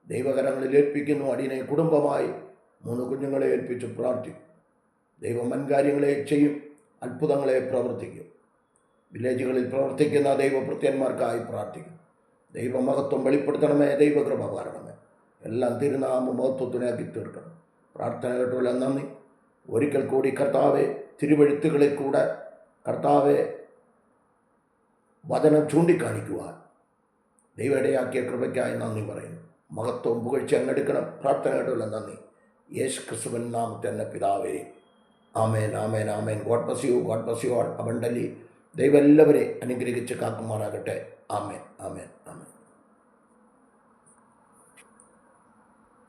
S1: ദൈവകരങ്ങളിൽ ഏൽപ്പിക്കുന്നു. അടിയനെ കുടുംബമായി 3 കുഞ്ഞുങ്ങളെ ഏൽപ്പിച്ച് പ്രാർത്ഥിക്കും. ദൈവം വൻകാര്യങ്ങളെ ചെയ്യും, അത്ഭുതങ്ങളെ പ്രവർത്തിക്കും. വില്ലേജുകളിൽ പ്രവർത്തിക്കുന്ന ദൈവഭൃത്യന്മാർക്കായി പ്രാർത്ഥിക്കും. ദൈവമഹത്വം വെളിപ്പെടുത്തണമേ, ദൈവകൃപ പാരണമേ. എല്ലാം തിരുനാമ മഹത്വത്തിനാക്കി തീർക്കണം. പ്രാർത്ഥന കേട്ടുള്ള നന്ദി. ഒരിക്കൽ കൂടി കർത്താവെ, തിരുവെഴുത്തുകളിൽ കൂടെ കർത്താവെ വചനം ചൂണ്ടിക്കാണിക്കുവാൻ ദൈവയിടയാക്കിയ കൃപയ്ക്കായി നന്ദി പറയുന്നു. മഹത്വം പുകഴ്ച അങ്ങെടുക്കണം. പ്രാർത്ഥന കേട്ടുള്ള നന്ദി. യേശു ക്രിസ്തുവിൻ നാമത്തിൽ തന്നെ പിതാവേ, amen, amen, amen. God bless you, God bless you all abundantly. ദൈവം എല്ലാവരെയും അനുഗ്രഹിച്ച് കാക്കുമാറാകട്ടെ. ആമേൻ, ആമേൻ, ആമേൻ.